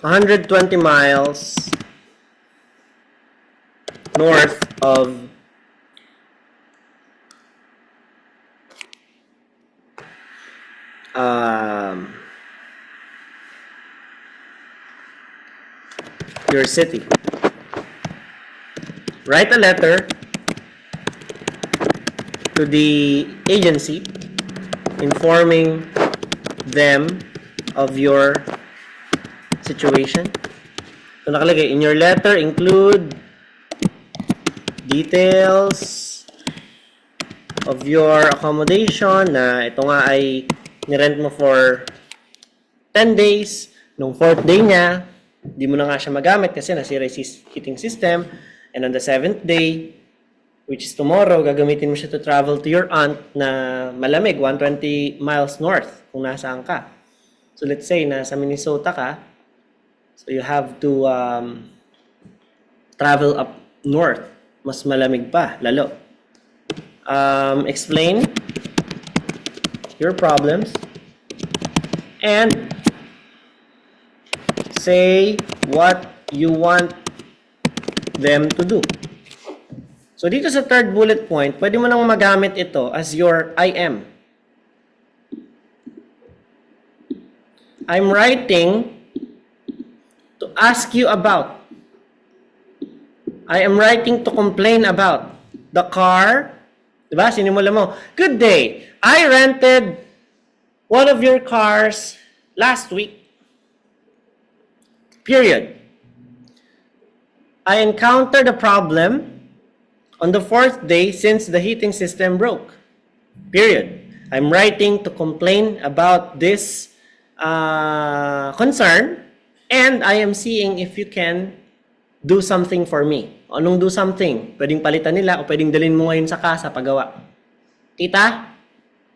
120 miles north of your city. Write a letter to the agency informing them of your situation. So nakalagay, in your letter include details of your accommodation na ito nga ay nirent mo for 10 days. Nung 4th day niya, di mo na nga siya magamit kasi nasira yung heating system. And on the 7th day, which is tomorrow, gagamitin mo siya to travel to your aunt na malamig, 120 miles north kung nasaan ka. So let's say, nasa Minnesota ka, so you have to travel up north. Mas malamig pa, lalo. Explain your problems and say what you want them to do. So dito sa third bullet point, pwede mo nang magamit ito as your I am. I'm writing to ask you about. I am writing to complain about the car. Diba? Sinimula mo. Good day. I rented one of your cars last week. Period. I encountered a problem on the 4th day since the heating system broke. Period. I'm writing to complain about this concern and I am seeing if you can do something for me. Anong do something? Pwedeng palitan nila o pwedeng dalhin mo ngayon sa casa paggawa. Kita?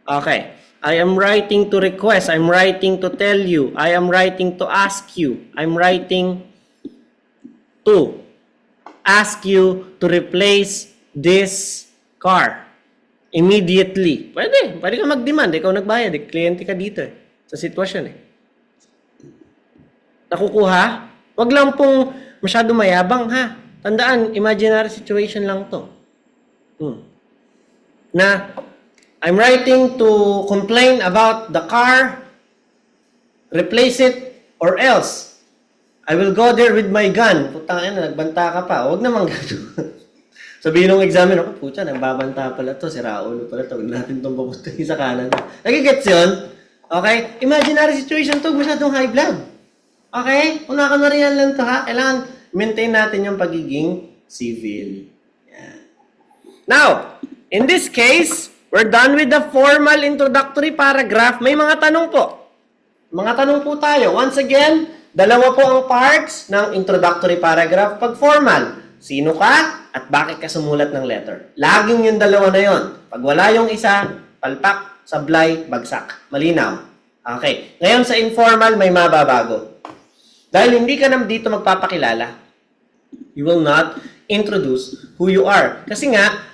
Okay. I am writing to request. I'm writing to tell you. I am writing to ask you. I'm writing to ask you to replace this car immediately. Pwede. Pwede ka mag-demand. Ikaw nagbayad. Kliyente ka dito sa sitwasyon Nakukuha? Wag lang pong masyado mayabang ha. Tandaan, imaginary situation lang to. Na I'm writing to complain about the car, replace it Or else, I will go there with my gun. Putang ina, nagbanta ka pa. Huwag naman gano'n. Sabihin ng examiner, ako, putya, nagbabanta pala to, si Raulo pala to, huwag natin itong papuntahin sa kanan. Nagigets yun? Okay? Imaginary situation to, masyadong high blood. Okay? Una ka na rin lang to ha. Kailangan maintain natin yung pagiging civil. Yan. Now, in this case, we're done with the formal introductory paragraph. May mga tanong po. Mga tanong po tayo. Once again, dalawa po ang parts ng introductory paragraph pag formal. Sino ka at bakit ka sumulat ng letter? Laging yung dalawa na yon. Pag wala yung isa, palpak, sablay, bagsak. Malinaw. Okay. Ngayon sa informal, may mababago. Dahil hindi ka naman dito magpapakilala. You will not introduce who you are. Kasi nga,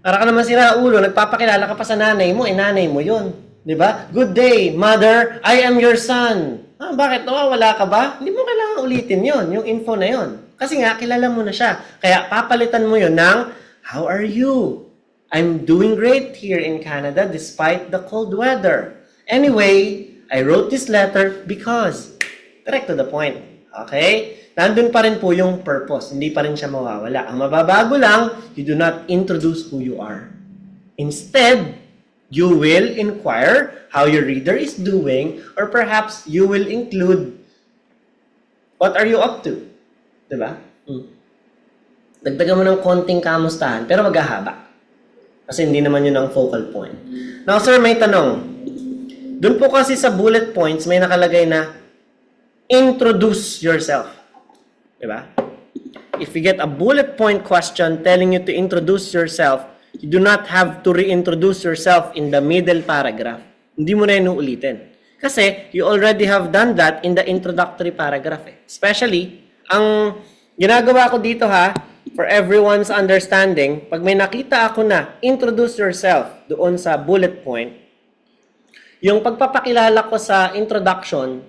para ka naman si Raulo, nagpapakilala ka pa sa nanay mo, nanay mo yun. Diba? Good day, mother, I am your son. Bakit? Nawawala ka ba? Hindi mo kailangan ulitin yon, yung info na yon. Kasi nga, kilala mo na siya. Kaya papalitan mo yun ng, how are you? I'm doing great here in Canada despite the cold weather. Anyway, I wrote this letter because, direct to the point. Okay? Nandun pa rin po yung purpose. Hindi pa rin siya mawawala. Ang mababago lang, you do not introduce who you are. Instead, you will inquire how your reader is doing, or perhaps you will include what are you up to. Diba? Dagdagan mo ng konting kamustahan, pero maghahaba. Kasi hindi naman yun ang focal point. Now, sir, may tanong. Doon po kasi sa bullet points, may nakalagay na introduce yourself. Diba? If you get a bullet point question telling you to introduce yourself, you do not have to reintroduce yourself in the middle paragraph. Hindi mo na yun uulitin. Kasi you already have done that in the introductory paragraph. Especially, ang ginagawa ko dito ha, for everyone's understanding, pag may nakita ako na introduce yourself doon sa bullet point, yung pagpapakilala ko sa introduction,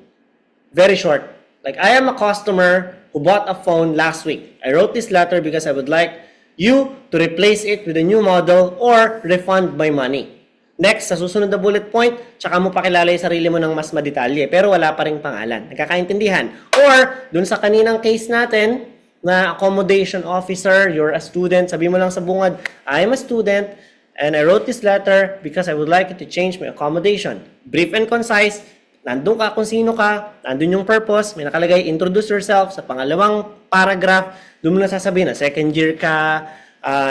very short. Like, I am a customer who bought a phone last week. I wrote this letter because I would like you to replace it with a new model or refund my money. Next, sa susunod na bullet point, tsaka mo pakilala yung sarili mo ng mas madetalye, pero wala pa ring pangalan. Nagkakaintindihan. Or, dun sa kaninang case natin, na accommodation officer, you're a student, sabi mo lang sa bungad, I am a student, and I wrote this letter because I would like you to change my accommodation. Brief and concise, nandun ka kung sino ka, nandun yung purpose, may nakalagay, introduce yourself, sa pangalawang paragraph, doon mo na sasabihin na second year ka,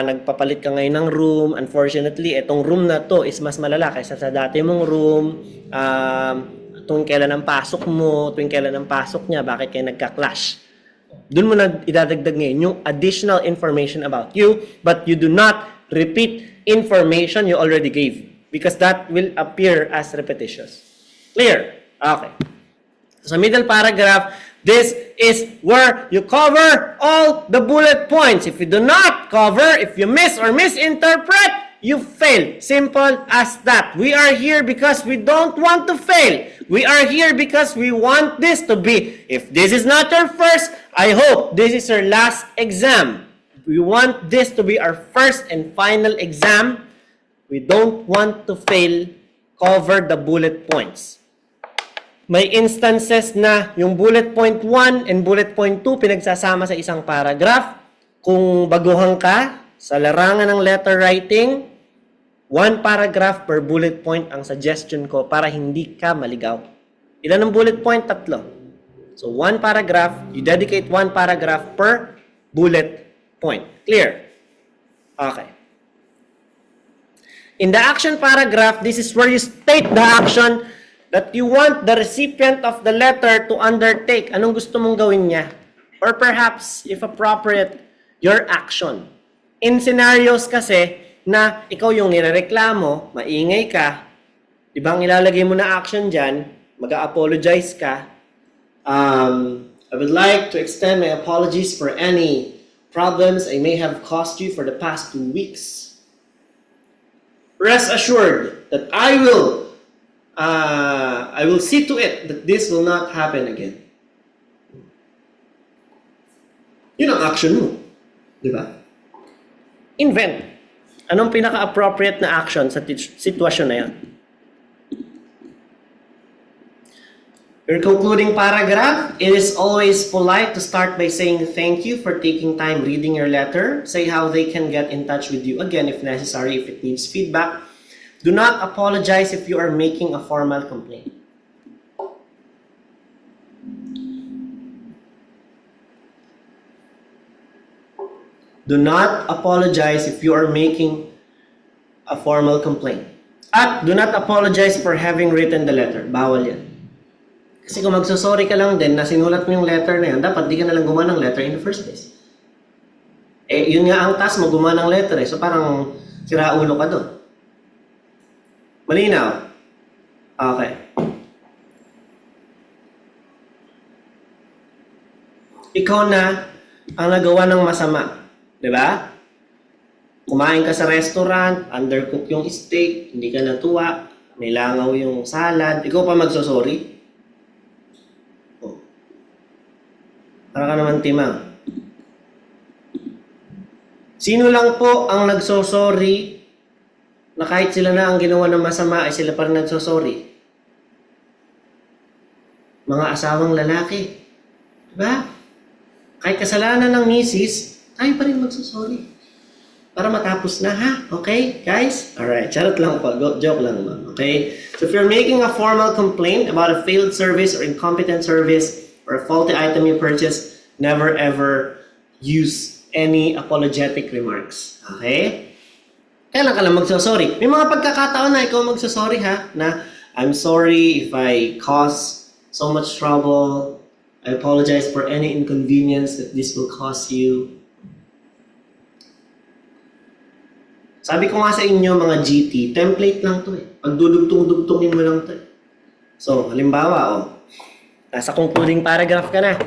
nagpapalit ka ngayon ng room, unfortunately, itong room na to is mas malala kaysa sa dati mong room, tuwing kailan ang pasok mo, tuwing kailan ang pasok niya, bakit kayo nagka-clash. Doon mo na idadagdag ngayon yung additional information about you, but you do not repeat information you already gave because that will appear as repetitious. Clear? Okay. So, middle paragraph, this is where you cover all the bullet points. If you do not cover, if you miss or misinterpret, you fail. Simple as that. We are here because we don't want to fail. We are here because we want this to be. If this is not your first, I hope this is your last exam. We want this to be our first and final exam. We don't want to fail. Cover the bullet points. May instances na yung bullet point 1 and bullet point 2 pinagsasama sa isang paragraph. Kung baguhan ka sa larangan ng letter writing, 1 paragraph per bullet point ang suggestion ko para hindi ka maligaw. Ilan ang bullet point? 3. So, 1 paragraph, you dedicate 1 paragraph per bullet point. Clear? Okay. In the action paragraph, this is where you state the action that you want the recipient of the letter to undertake. Anong gusto mong gawin niya? Or perhaps, if appropriate, your action. In scenarios kasi, na ikaw yung nirereklamo, maingay ka, di ba ang ilalagay mo na action dyan, mag-a-apologize ka, I would like to extend my apologies for any problems I may have caused you for the past 2 weeks. Rest assured that I will see to it that this will not happen again. Yun ang action mo. Di ba? Invent. Anong pinaka-appropriate na action sa sitwasyon na yan? Your concluding paragraph, it is always polite to start by saying thank you for taking time reading your letter. Say how they can get in touch with you again if necessary, if it needs feedback. Do not apologize if you are making a formal complaint. Do not apologize if you are making a formal complaint. At do not apologize for having written the letter. Bawal yan. Kasi kung magsasorry ka lang din na sinulat mo yung letter na yan, dapat di ka na lang gumawa ng letter in the first place. Eh, yun nga ang task mo, gumawa ng letter eh. So parang siraulo ka doon. Malinaw? Okay. Ikaw na ang nagawa ng masama. Diba? Kumain ka sa restaurant, undercook yung steak, hindi ka natuwa, may langaw yung salad, ikaw pa magsosorry? Oh. Para ka naman timang. Sino lang po ang nagsosorry na kahit sila na ang ginawa ng masama ay sila pa rin nagsosorry? Mga asawang lalaki. Diba? Kahit kasalanan ng misis, tayo pa rin magsosorry. Para matapos na ha? Okay, guys? Alright, charot lang po. Joke lang naman. Okay? So if you're making a formal complaint about a failed service or incompetent service or a faulty item you purchased, never ever use any apologetic remarks. Okay? Kailan ka lang magsosorry? May mga pagkakataon na ikaw magsosorry ha? Na, I'm sorry if I caused so much trouble. I apologize for any inconvenience that this will cause you. Sabi ko nga sa inyo mga GT, template lang to eh. Pagdudugtong-dugtongin mo lang to eh. So, halimbawa, nasa concluding paragraph ka na.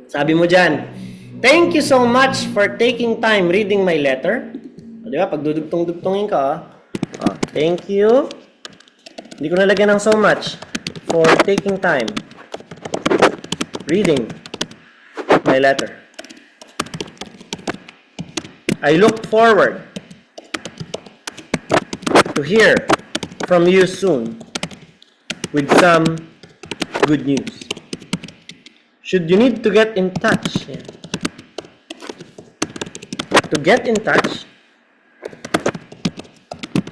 Sabi mo dyan, thank you so much for taking time reading my letter. O, di ba? Pagdudugtong-dugtongin ka, thank you. Hindi ko nalagyan ng so much for taking time reading my letter. I look forward to hear from you soon with some good news. Should you need to get in touch,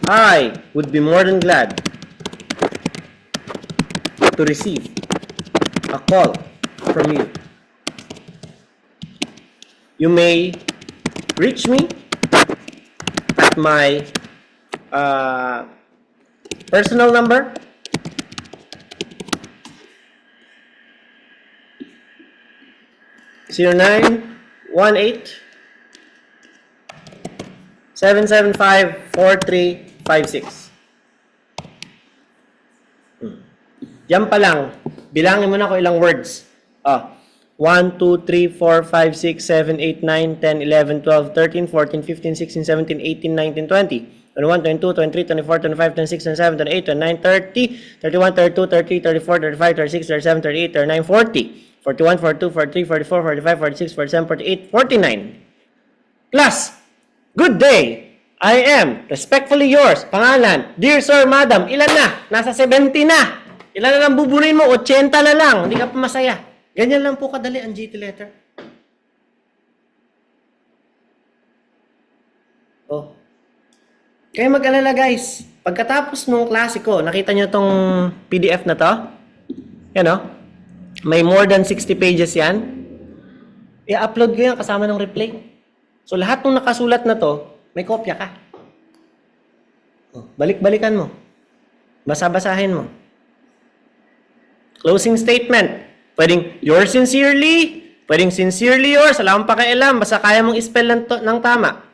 I would be more than glad to receive a call from you. You may reach me at my personal number, 0918-775-4356. Yan pa lang. Bilangin mo na kung ilang words. 1, 2, 3, 4, 5, 6, 7, 8, 9, 10, 11, 12, 13, 14, 15, 16, 17, 18, 19, 20. 21, 22, 23, 24, 25, 26, 27, 28, 29, 30, 31, 32, 33, 34, 35, 36, 37, 38, 39, 40, 41, 42, 43, 44, 45, 46, 47, 48, 49. Class, good day. I am respectfully yours. Pangalan, Dear Sir, Madam, ilan na? Nasa 70 na. Ilan na lang bubunin mo? 80 na lang. Hindi ka pa masaya. Ganyan lang po kadali ang GT letter. Kaya mag-alala guys, pagkatapos nung klase ko, nakita nyo tong PDF na to? Yan o. May more than 60 pages yan. I-upload ko yan kasama ng replay. So lahat ng nakasulat na to, may kopya ka. Balik-balikan mo. Basa-basahin mo. Closing statement. Pwedeng yours sincerely, pwedeng sincerely yours, wala akong pakialam, basta kaya mong i-spell ng tama.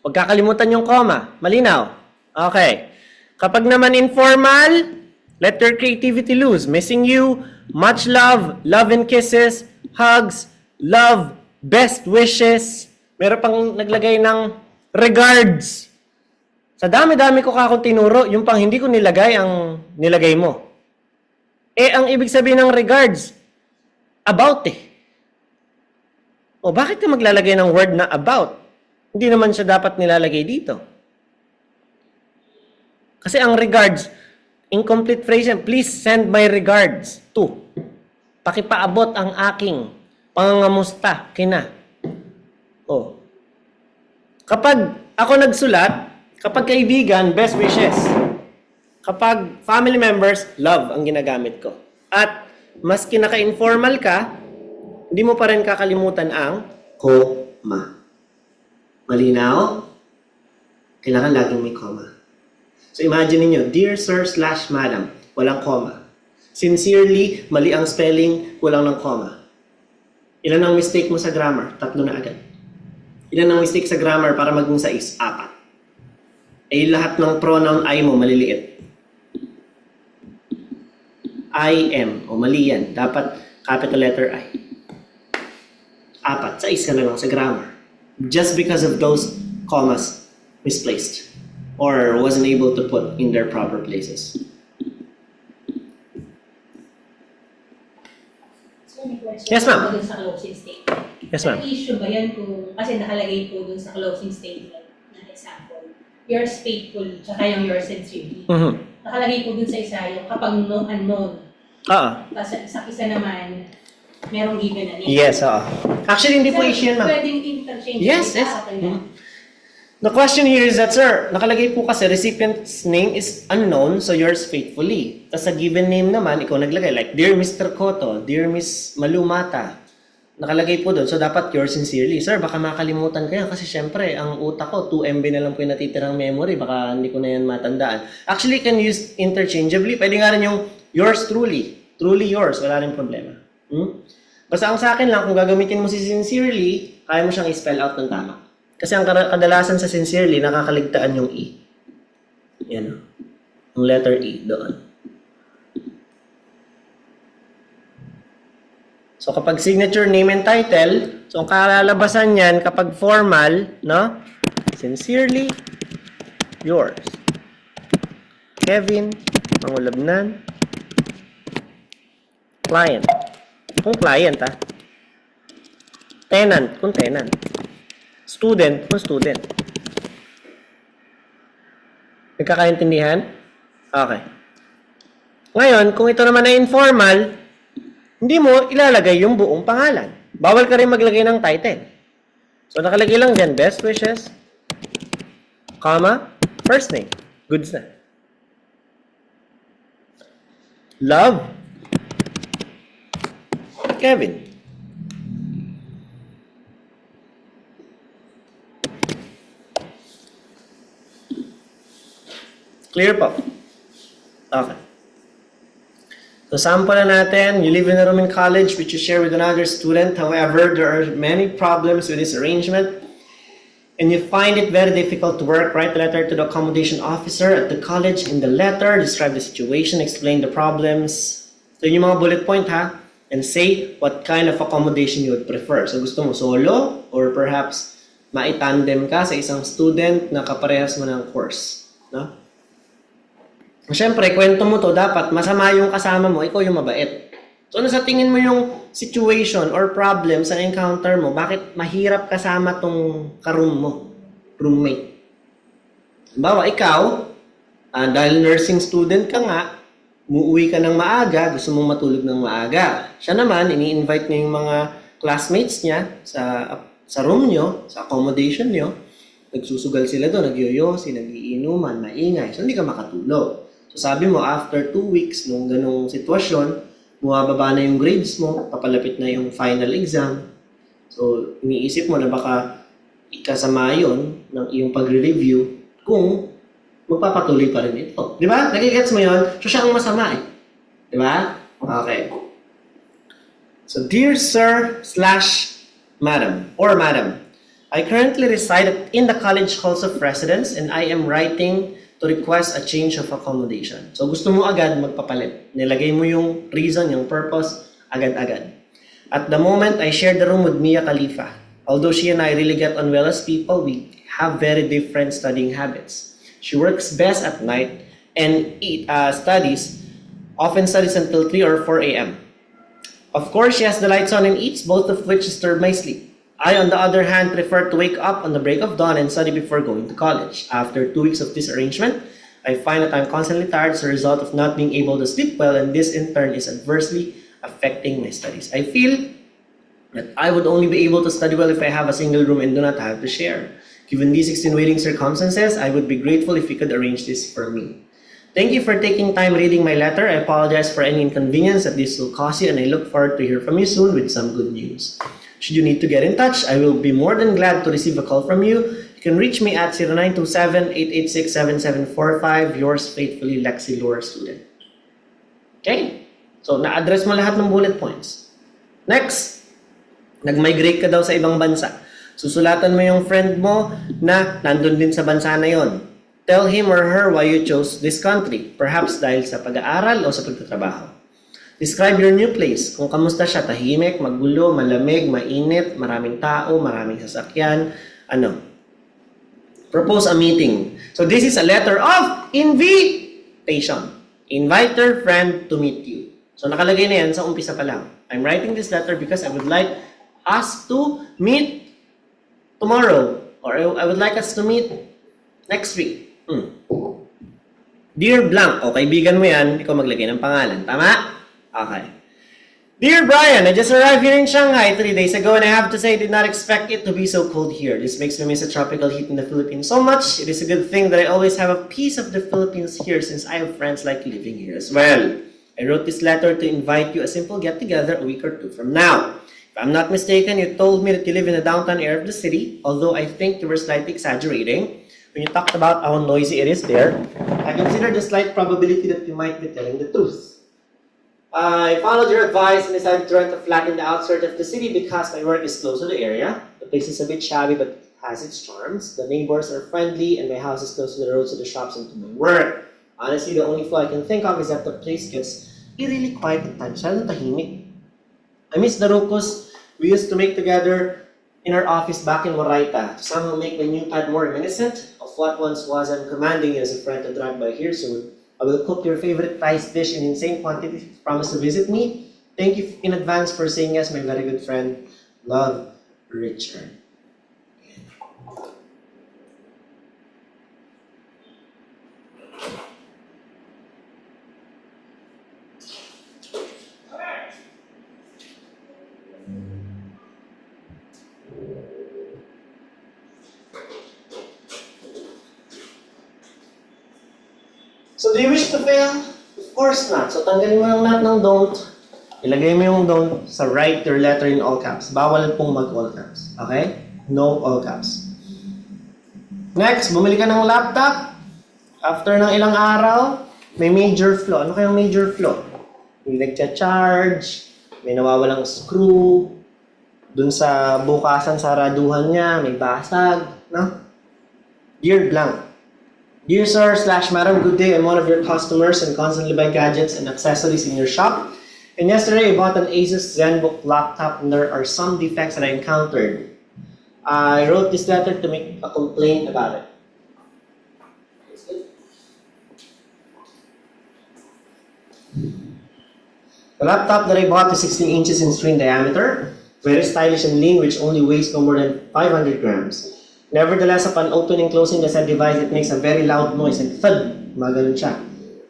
Huwag kakalimutan yung comma. Malinaw? Okay. Kapag naman informal, let your creativity loose. Missing you, much love, love and kisses, hugs, love, best wishes. Meron pang naglagay ng regards. Sa dami-dami ko kakong tinuro, yung pang hindi ko nilagay ang nilagay mo. Ang ibig sabihin ng regards, about bakit ka maglalagay ng word na about? Hindi naman siya dapat nilalagay dito. Kasi ang regards, Incomplete phrase yan. Please send my regards to. Pakipaabot ang aking pangangamusta kina. Oh. Kapag ako nagsulat, kapag kaibigan, best wishes. Kapag family members, love ang ginagamit ko. At maski naka-informal ka, hindi mo pa rin kakalimutan ang comma. Malinaw? Kailangan laging may comma. So imagine niyo, dear sir / madam, walang comma. Sincerely, mali ang spelling, kulang ng comma. Ilan ang mistake mo sa grammar? 3 na agad. Ilan ang mistake sa grammar para maging 6? 4. Eh lahat ng pronoun I mo maliliit. I am, o mali yan. Dapat capital letter I. 4, 6 ka na lang sa grammar. Just because of those commas misplaced or wasn't able to put in their proper places. So, may question Yes, ma'am. ako dun sa closing statement. Yes, ma'am. Ang issue ba yan kung, kasi nakalagay po dun sa closing statement na example, yours faithful, tsaka yung yours sincerely. Nakalagay po dun sa isa yung kapag no unknown. Oo. Tapos sa isa naman, merong given na name. Yes, oo. Actually, hindi po issue yan, ma'am. Pwedeng interchange. Yes, yes. The question here is that, sir, nakalagay po kasi recipient's name is unknown, so yours faithfully. Tapos sa given name naman, ikaw naglagay, like, Dear Mr. Koto, Dear Miss Malumata. Nakalagay po doon, so dapat yours sincerely. Sir, baka makalimutan ko yan kasi syempre, ang utak ko, 2 MB na lang po yung natitirang memory, baka hindi ko na yan matandaan. Actually, you can use interchangeably. Pwede nga rin yung yours truly yours, wala rin problema. Basta ang sa akin lang, kung gagamitin mo si sincerely, kaya mo siyang i-spell out ng tama. Kasi ang kadalasan sa sincerely, nakakaligtaan yung E. Yan o. Yung letter E doon. So kapag signature, name, and title, so ang kalalabasan yan kapag formal, no? Sincerely, yours. Kevin, Mangulabnan, client. Kung client, ha? Tenant, kung tenant. Student, kung student. Nagkakaintindihan? Okay. Ngayon, kung ito naman ay informal, hindi mo ilalagay yung buong pangalan. Bawal ka rin maglagay ng title. So, nakalagay lang dyan, best wishes, comma, first name. Goods na. Love, Kevin. Clear po? Okay. So, sample na natin. You live in a room in college which you share with another student. However, there are many problems with this arrangement. And you find it very difficult to work. Write a letter to the accommodation officer at the college. In the letter, describe the situation, explain the problems. So, yun yung mga bullet point, ha? And say what kind of accommodation you would prefer. So, gusto mo solo or perhaps maitandem ka sa isang student na kaparehas mo ng course. No? Siyempre, kwento mo to, dapat masama yung kasama mo, ikaw yung mabait. So, ano sa tingin mo yung situation or problem sa encounter mo? Bakit mahirap kasama tong ka-room mo? Roommate. Halimbawa, ikaw, dahil nursing student ka nga, umuwi ka ng maaga, gusto mong matulog ng maaga. Siya naman, ini-invite niya yung mga classmates niya sa room nyo, sa accommodation nyo. Nagsusugal sila doon, nagyoyosi, nagiinuman, maingay. So, hindi ka makatulog. So, sabi mo, after 2 weeks nung ganong sitwasyon, bumababa na yung grades mo, papalapit na yung final exam. So, iniisip mo na baka ikasama yun ng iyong pagre-review kung magpapatuloy pa rin ito. Di ba? Nagigets mo yun? So, siya ang masama eh. Di ba? Okay. So, dear sir / madam or madam, I currently reside in the college halls of residence and I am writing to request a change of accommodation. So, gusto mo agad magpapalit. Nilagay mo yung reason, yung purpose, agad-agad. At the moment, I share the room with Mia Khalifa. Although she and I really get on well as people, we have very different studying habits. She works best at night and often studies until 3 or 4 a.m. Of course, she has the lights on and eats, both of which disturb my sleep. I, on the other hand, prefer to wake up on the break of dawn and study before going to college. After 2 weeks of this arrangement, I find that I'm constantly tired as a result of not being able to sleep well, and this in turn is adversely affecting my studies. I feel that I would only be able to study well if I have a single room and do not have to share. Given these extenuating circumstances, I would be grateful if you could arrange this for me. Thank you for taking time reading my letter. I apologize for any inconvenience that this will cause you, and I look forward to hear from you soon with some good news. Should you need to get in touch, I will be more than glad to receive a call from you. You can reach me at 0927-886-7745. Yours faithfully, Lexi Lure student. Okay? So, na-address mo lahat ng bullet points. Next, nag-migrate ka daw sa ibang bansa. Susulatan mo yung friend mo na nandun din sa bansa na yon. Tell him or her why you chose this country. Perhaps dahil sa pag-aaral o sa pagtatrabaho. Describe your new place. Kung kamusta siya, tahimik, magulo, malamig, mainit, maraming tao, maraming sasakyan, Propose a meeting. So this is a letter of invitation. Invite your friend to meet you. So nakalagay na yan sa umpisa pa lang. I'm writing this letter because I would like us to meet tomorrow. Or I would like us to meet next week. Dear Blank, o kaibigan mo yan, ikaw maglagay ng pangalan. Tama? Okay. Dear Brian, I just arrived here in Shanghai 3 days ago, and I have to say I did not expect it to be so cold here. This makes me miss the tropical heat in the Philippines so much. It is a good thing that I always have a piece of the Philippines here, since I have friends like living here as well. I wrote this letter to invite you a simple get-together a week or two from now. If I'm not mistaken, you told me that you live in the downtown area of the city, although I think you were slightly exaggerating when you talked about how noisy it is there. I consider the slight probability that you might be telling the truth. I followed your advice and decided to rent a flat in the outskirts of the city because my work is close to the area. The place is a bit shabby but has its charms. The neighbors are friendly and my house is close to the roads, to the shops, and to my work. Honestly, the only flaw I can think of is that the place gets eerily quiet at times. Masyadong tahimik. I miss the ruckus we used to make together in our office back in Moraita to somehow make my new pad more reminiscent of what once was. I'm commanding you as a friend to drive by here soon. I will cook your favorite rice dish in insane quantities. Promise to visit me. Thank you in advance for saying yes, my very good friend. Love, Richard. So do you wish to fail? Of course not. So tanggalin mo lang lahat ng don't. Ilagay mo yung don't sa write your letter in all caps. Bawal pong mag-all caps. Okay? No all caps. Next, bumili ka ng laptop. After ng ilang araw, may major flaw. Ano kayang major flaw? May nagcha-charge, may nawawalang screw, dun sa bukasan sa raduhan niya, may basag. No? Dear Blank, Dear Sir/Madam, good day. I'm one of your customers and constantly buy gadgets and accessories in your shop. And yesterday I bought an Asus ZenBook laptop and there are some defects that I encountered. I wrote this letter to make a complaint about it. The laptop that I bought is 16 inches in screen diameter, very stylish and lean, which only weighs no more than 500 grams. Nevertheless, upon opening and closing the said device, it makes a very loud noise and thud, maganon siya,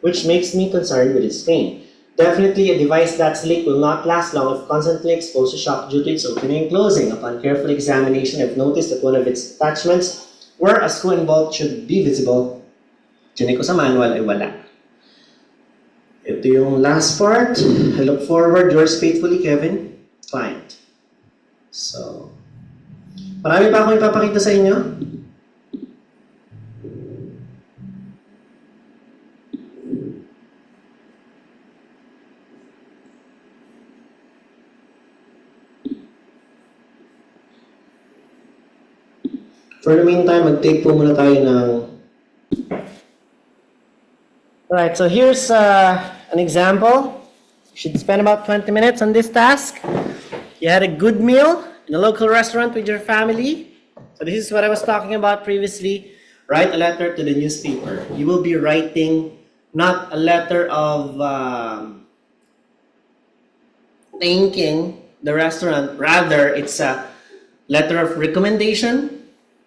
which makes me concerned with its screen. Definitely, a device that sleek will not last long if constantly exposed to shock due to its opening and closing. Upon careful examination, I've noticed that one of its attachments, where a screw and bolt should be visible, tinik ko sa manual ay wala. Ito yung last part. I look forward. Yours faithfully, Kevin, client. So, marami pa akong ipapakita sa inyo. For the meantime, mag-take po muna tayo ng... Alright, so here's an example. You should spend about 20 minutes on this task. You had a good meal in a local restaurant with your family. So this is what I was talking about previously. Write a letter to the newspaper. You will be writing not a letter of thanking the restaurant. Rather, it's a letter of recommendation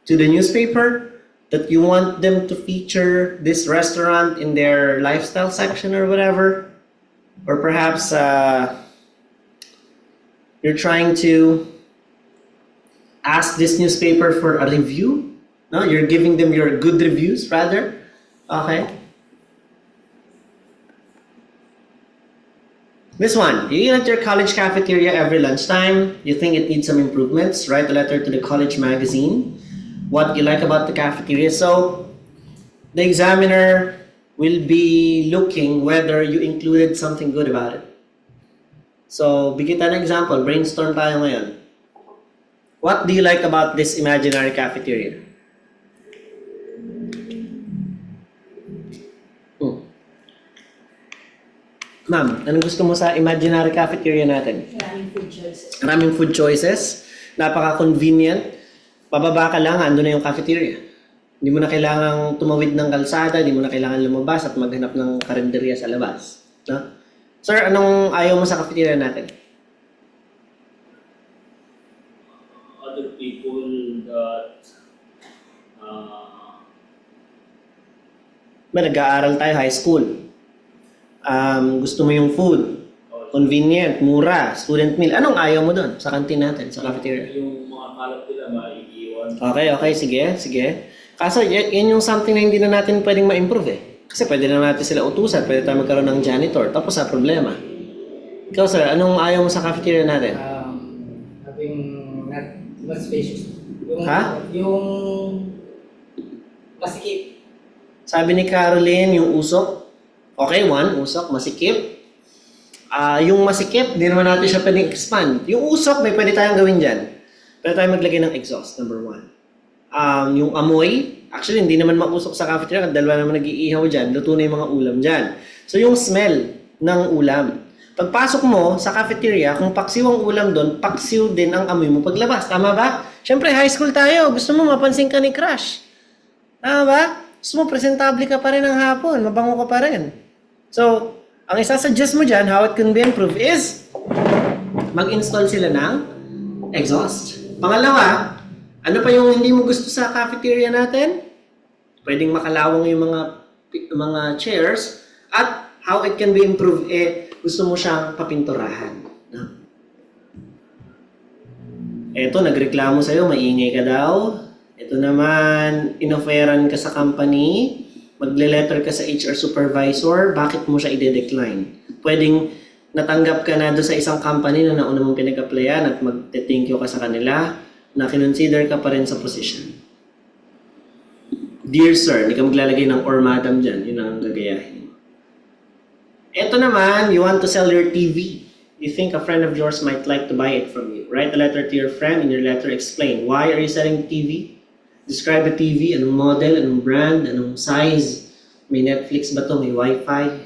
to the newspaper that you want them to feature this restaurant in their lifestyle section or whatever? Or perhaps you're trying to ask this newspaper for a review? No, you're giving them your good reviews rather. Okay. This one, you eat at your college cafeteria every lunchtime. You think it needs some improvements. Write a letter to the college magazine. What you like about the cafeteria. So, the examiner will be looking whether you included something good about it. So, bigyan tayo ng example. Brainstorm tayo ngayon. What do you like about this imaginary cafeteria? Ma'am, anong gusto mo sa imaginary cafeteria natin? Maraming food choices. Maraming food choices. Napaka-convenient. Pababa ka lang, ando na yung cafeteria. Hindi mo na kailangang tumawid ng kalsada, hindi mo na kailangan lumabas at maghanap ng karinderya sa labas. No? Sir, anong ayaw mo sa cafeteria natin? Other people that Nag-aaral tayo high school. Gusto mo yung food, convenient, mura, student meal. Anong ayaw mo doon sa canteen natin, sa cafeteria? yung mga kalat nila maiiwan. Okay, sige. Kaso, yan yung something na hindi na natin pwedeng ma-improve eh. Kasi pwede na natin sila utusan, pwede tayo magkaroon ng janitor, tapos sa problema. Ikaw sir, anong ayaw mo sa cafeteria natin? Having not spacious. Yung, Ha? Yung masikip. Sabi ni Caroline, yung usok. Okay, one, usok, masikip. Yung masikip, hindi naman natin siya pwedeng expand. Yung usok, may pwede tayong gawin dyan. Pwede tayong maglagay ng exhaust, number one. Yung amoy, actually hindi naman mausok sa cafeteria, dalawa naman nag-iihaw dyan, luto na yung mga ulam dyan. So yung smell ng ulam. Pagpasok mo sa cafeteria, kung paksiw ang ulam doon, paksiw din ang amoy mo paglabas. Tama ba? Siyempre, high school tayo. Gusto mo mapansin ka ni crush. Tama ba? Gusto mo presentable ka pa rin ng hapon, mabango ka pa rin. So, ang isa-suggest mo dyan, how it can be improved is mag-install sila ng exhaust. Pangalawa, ano pa yung hindi mo gusto sa cafeteria natin? Pwedeng makalawang yung mga chairs at how it can be improved gusto mo siyang papinturahan. No? Eto, nagreklamo sa'yo, maingay ka daw. Ito naman, inoferan ka sa company, magle-letter ka sa HR supervisor, bakit mo siya i-decline? Pwedeng natanggap ka na doon sa isang company na nauna mong pinag-applyan at mag-thank you ka sa kanila, na kinonsider ka pa rin sa position. Dear sir, hindi ka maglalagay ng or madam dyan, yun ang gagayahin. Ito naman, you want to sell your TV. You think a friend of yours might like to buy it from you. Write a letter to your friend. In your letter, explain why are you selling the TV? Describe the TV, anong model, anong brand, anong size. May Netflix ba to? May Wi-Fi?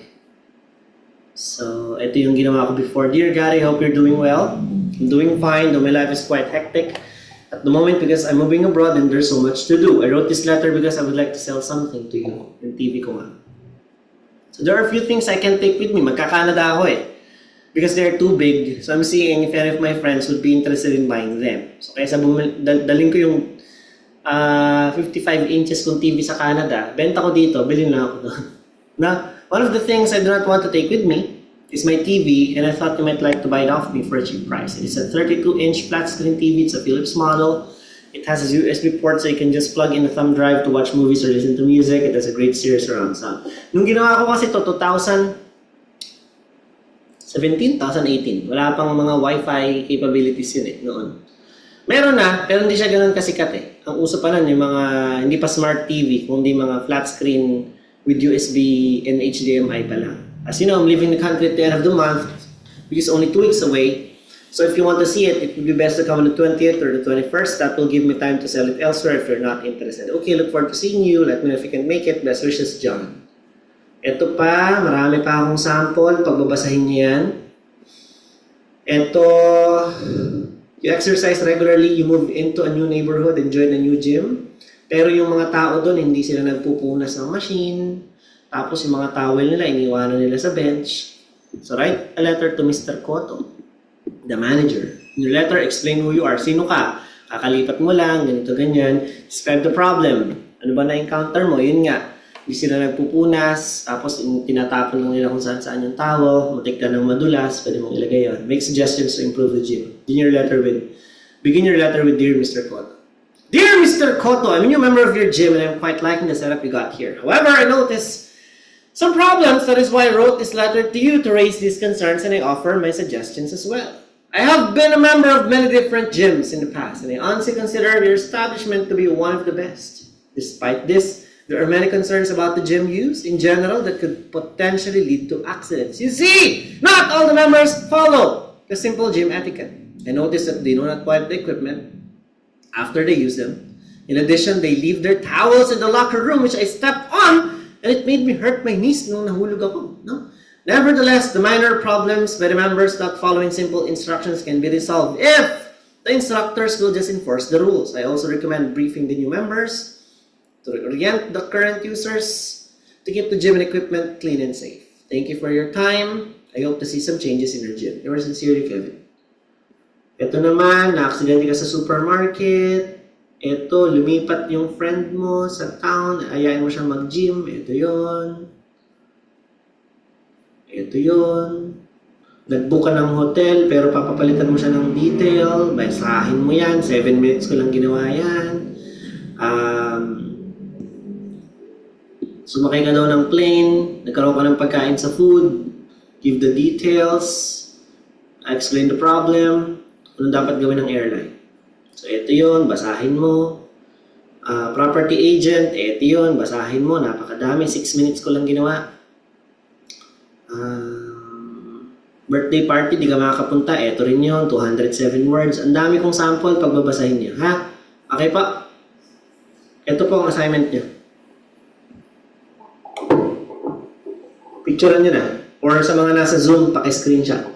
So, ito yung ginawa ko before. Dear Gary, hope you're doing well. I'm doing fine, though my life is quite hectic at the moment because I'm moving abroad and there's so much to do. I wrote this letter because I would like to sell something to you. Yung TV ko nga. So there are a few things I can take with me. Magka-Canada ako eh. Because they're too big. So I'm seeing if any of my friends would be interested in buying them. So kaya daling ko yung 55 inches kong TV sa Canada. Benta ko dito, bilhin na ako doon. Now, one of the things I do not want to take with me is my TV, and I thought you might like to buy it off me for a cheap price. It is a 32-inch flat screen TV. It's a Philips model. It has a USB port so you can just plug in a thumb drive to watch movies or listen to music. It has a great stereo surround sound. Nung ginawa ko kasi ito, 2017, 2018. Wala pang mga Wi-Fi capabilities yun eh, noon. Meron na, pero hindi siya ganun kasikat eh. Ang uso pa nun, yung mga, hindi pa smart TV, kundi mga flat screen with USB and HDMI pa lang. As you know, I'm leaving the country at the end of the month because only 2 weeks away. So if you want to see it, it would be best to come on the 20th or the 21st. That will give me time to sell it elsewhere if you're not interested. Okay, look forward to seeing you. Let me know if you can make it. Best wishes, John. Ito pa, marami pa akong sample. Pagbabasahin niyo yan. Ito, you exercise regularly, you move into a new neighborhood and join a new gym. Pero yung mga tao doon, hindi sila nagpupunas ng machine. Tapos yung mga towel nila, iniwanan nila sa bench. So write a letter to Mr. Cotto, the manager. In your letter, explain who you are. Sino ka? Kakalipat mo lang, ganito, ganyan. Describe the problem. Ano ba na-encounter mo? Yun nga, hindi sila nagpupunas, tapos tinatapon lang nila kung saan-saan yung towel, matik ka ng madulas, pwede mong ilagay yun. Make suggestions to improve the gym. Begin your letter with Dear Mr. Cotto. Dear Mr. Cotto, I'm a new member of your gym and I'm quite liking the setup you got here. However, I noticed some problems, that is why I wrote this letter to you to raise these concerns and I offer my suggestions as well. I have been a member of many different gyms in the past and I honestly consider your establishment to be one of the best. Despite this, there are many concerns about the gym use in general that could potentially lead to accidents. You see, not all the members follow the simple gym etiquette. I noticed that they do not wipe the equipment after they use them. In addition, they leave their towels in the locker room which I stepped on and it made me hurt my knees nung nahulog ako. No? Nevertheless, the minor problems by the members not following simple instructions can be resolved if the instructors will just enforce the rules. I also recommend briefing the new members to orient the current users to keep the gym and equipment clean and safe. Thank you for your time. I hope to see some changes in your gym. Yours sincerely, Kevin. Ito naman, na-accidente ka sa supermarket. Ito, lumipat yung friend mo sa town. Ayayin mo siya mag-gym. Ito yon. Ito yon. Nag-book ka ng hotel, pero papapalitan mo siya ng detail. Basahin mo yan. 7 minutes ko lang ginawa yan. Sumakay ka daw ng plane. Nagkaroon ka ng pagkain sa food. Give the details. Explain the problem. Anong dapat gawin ng airline. So, ito yun, basahin mo. Property agent, ito yun, basahin mo. Napakadami, 6 minutes ko lang ginawa. Birthday party, di ka makakapunta. Ito rin yun, 207 words. Ang dami kong sample pagbabasahin niyo. Ha? Okay pa? Ito po ang assignment niyo. Picturean nyo na. Or sa mga nasa Zoom, paki-screenshot.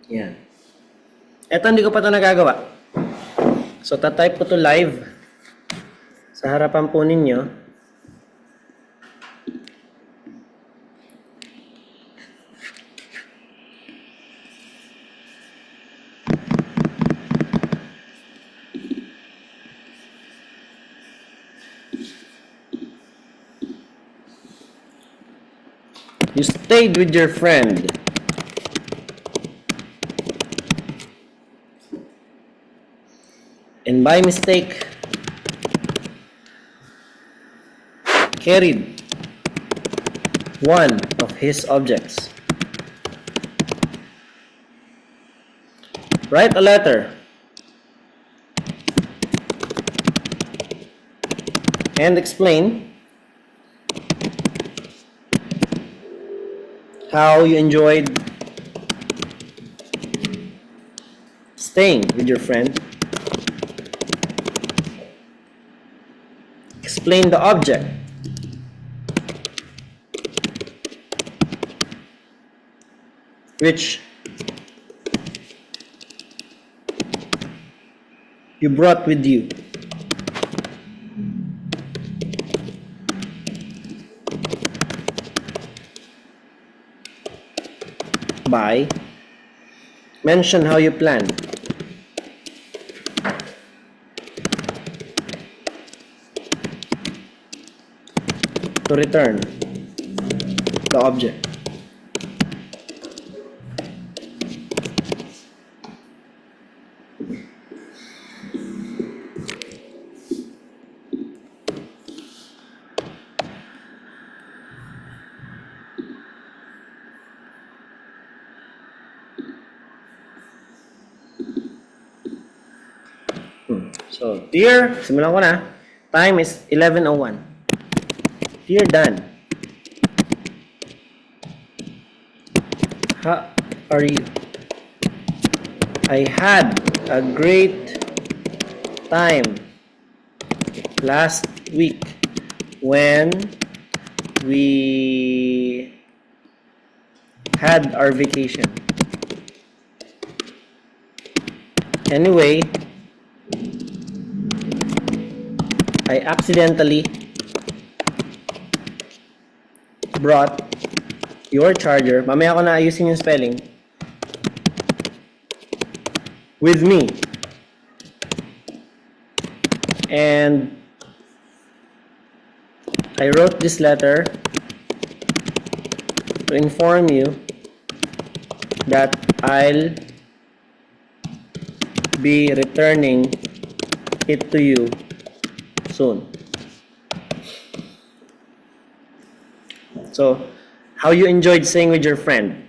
Yan. Eto, hindi ko pa ito nagagawa. So, tatype ko to live sa harapan po ninyo. You stayed with your friend. And by mistake, carried one of his objects. Write a letter and explain how you enjoyed staying with your friend. Explain the object. Which you brought with you. By mention how you plan. To return the object. So, dear, simulan ko na. Time is 11:01. Dear Dan, how are you? I had a great time last week when we had our vacation. Anyway, I accidentally brought your charger. Mamaya ko na ayusin yung spelling. With me. And I wrote this letter to inform you that I'll be returning it to you soon. So, how you enjoyed staying with your friend?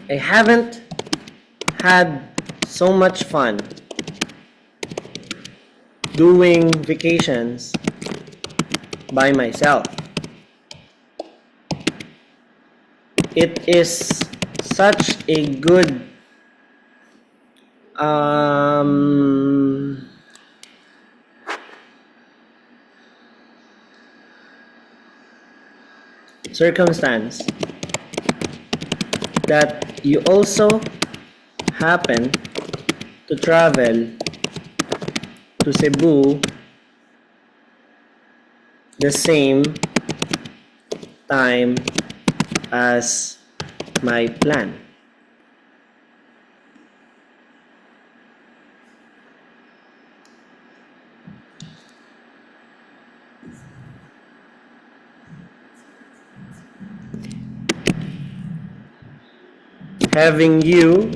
I haven't had so much fun doing vacations by myself. It is such a good circumstance that you also happen to travel to Cebu the same time as my plan. Having you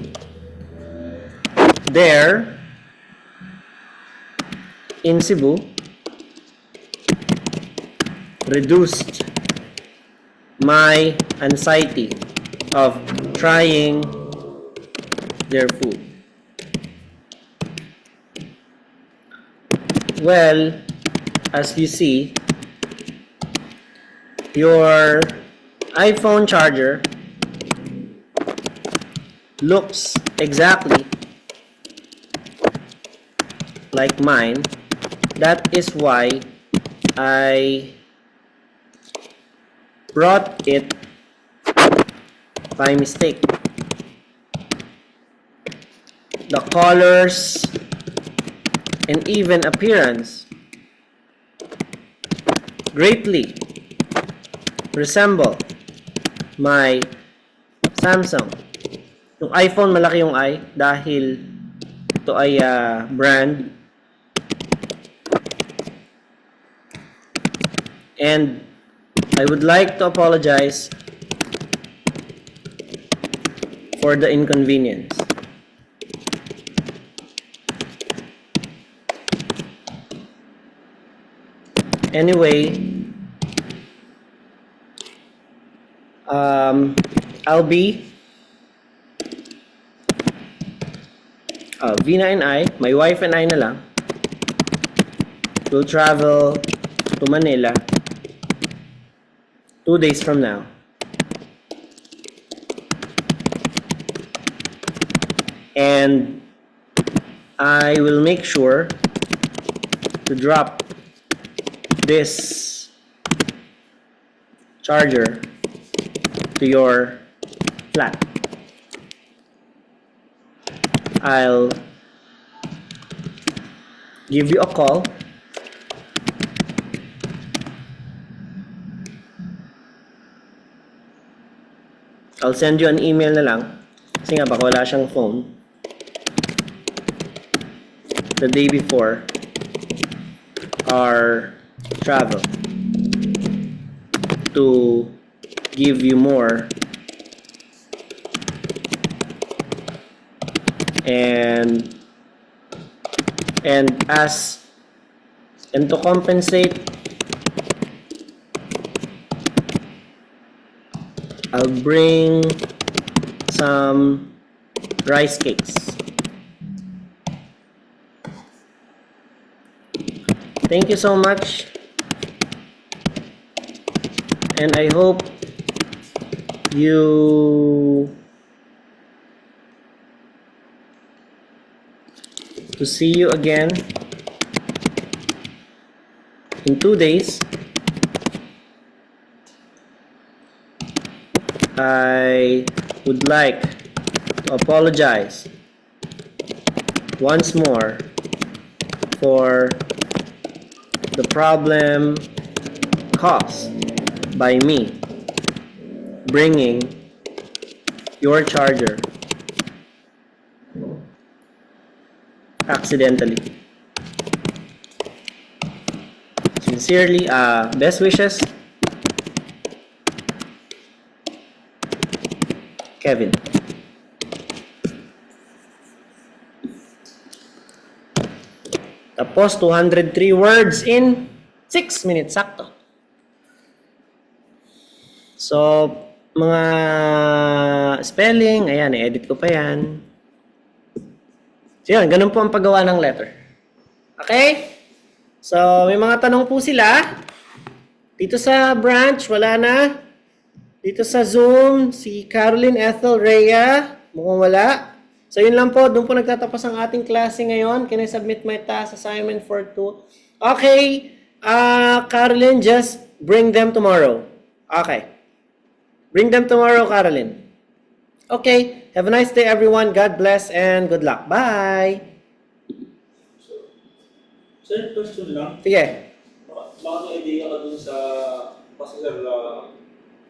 there in Cebu reduced my anxiety of trying their food. Well, as you see, your iPhone charger looks exactly like mine. That is why I brought it by mistake. The colors and even appearance greatly resemble my Samsung. Yung iPhone, malaki yung I dahil ito ay brand. And I would like to apologize for the inconvenience. Anyway, I'll be Vina and I, my wife and I na lang, will travel to Manila 2 days from now. And I will make sure to drop this charger to your flat. I'll give you a call I'll send you an email na lang kasi nga baka wala siyang phone the day before our travel to give you more and to compensate, I'll bring some rice cakes. Thank you so much, and I hope you to see you again in 2 days, I would like to apologize once more for the problem caused by me bringing your charger accidentally. Sincerely, best wishes, Kevin. Tapos 203 words in 6 minutes sakto. So, mga spelling, ayan, i-edit ko pa yan. So, yun, ganun po ang paggawa ng letter. Okay? So, may mga tanong po sila. Dito sa branch, wala na. Dito sa Zoom, si Caroline Ethel Rhea, mukhang wala. So, yun lang po. Doon po nagtatapos ang ating klase ngayon. Can I submit my task assignment for 2? Okay. Caroline, just bring them tomorrow. Okay. Bring them tomorrow, Caroline. Okay. Have a nice day, everyone. God bless and good luck. Bye. Sir, question lang. Sige. Baka may idea ka dun sa passer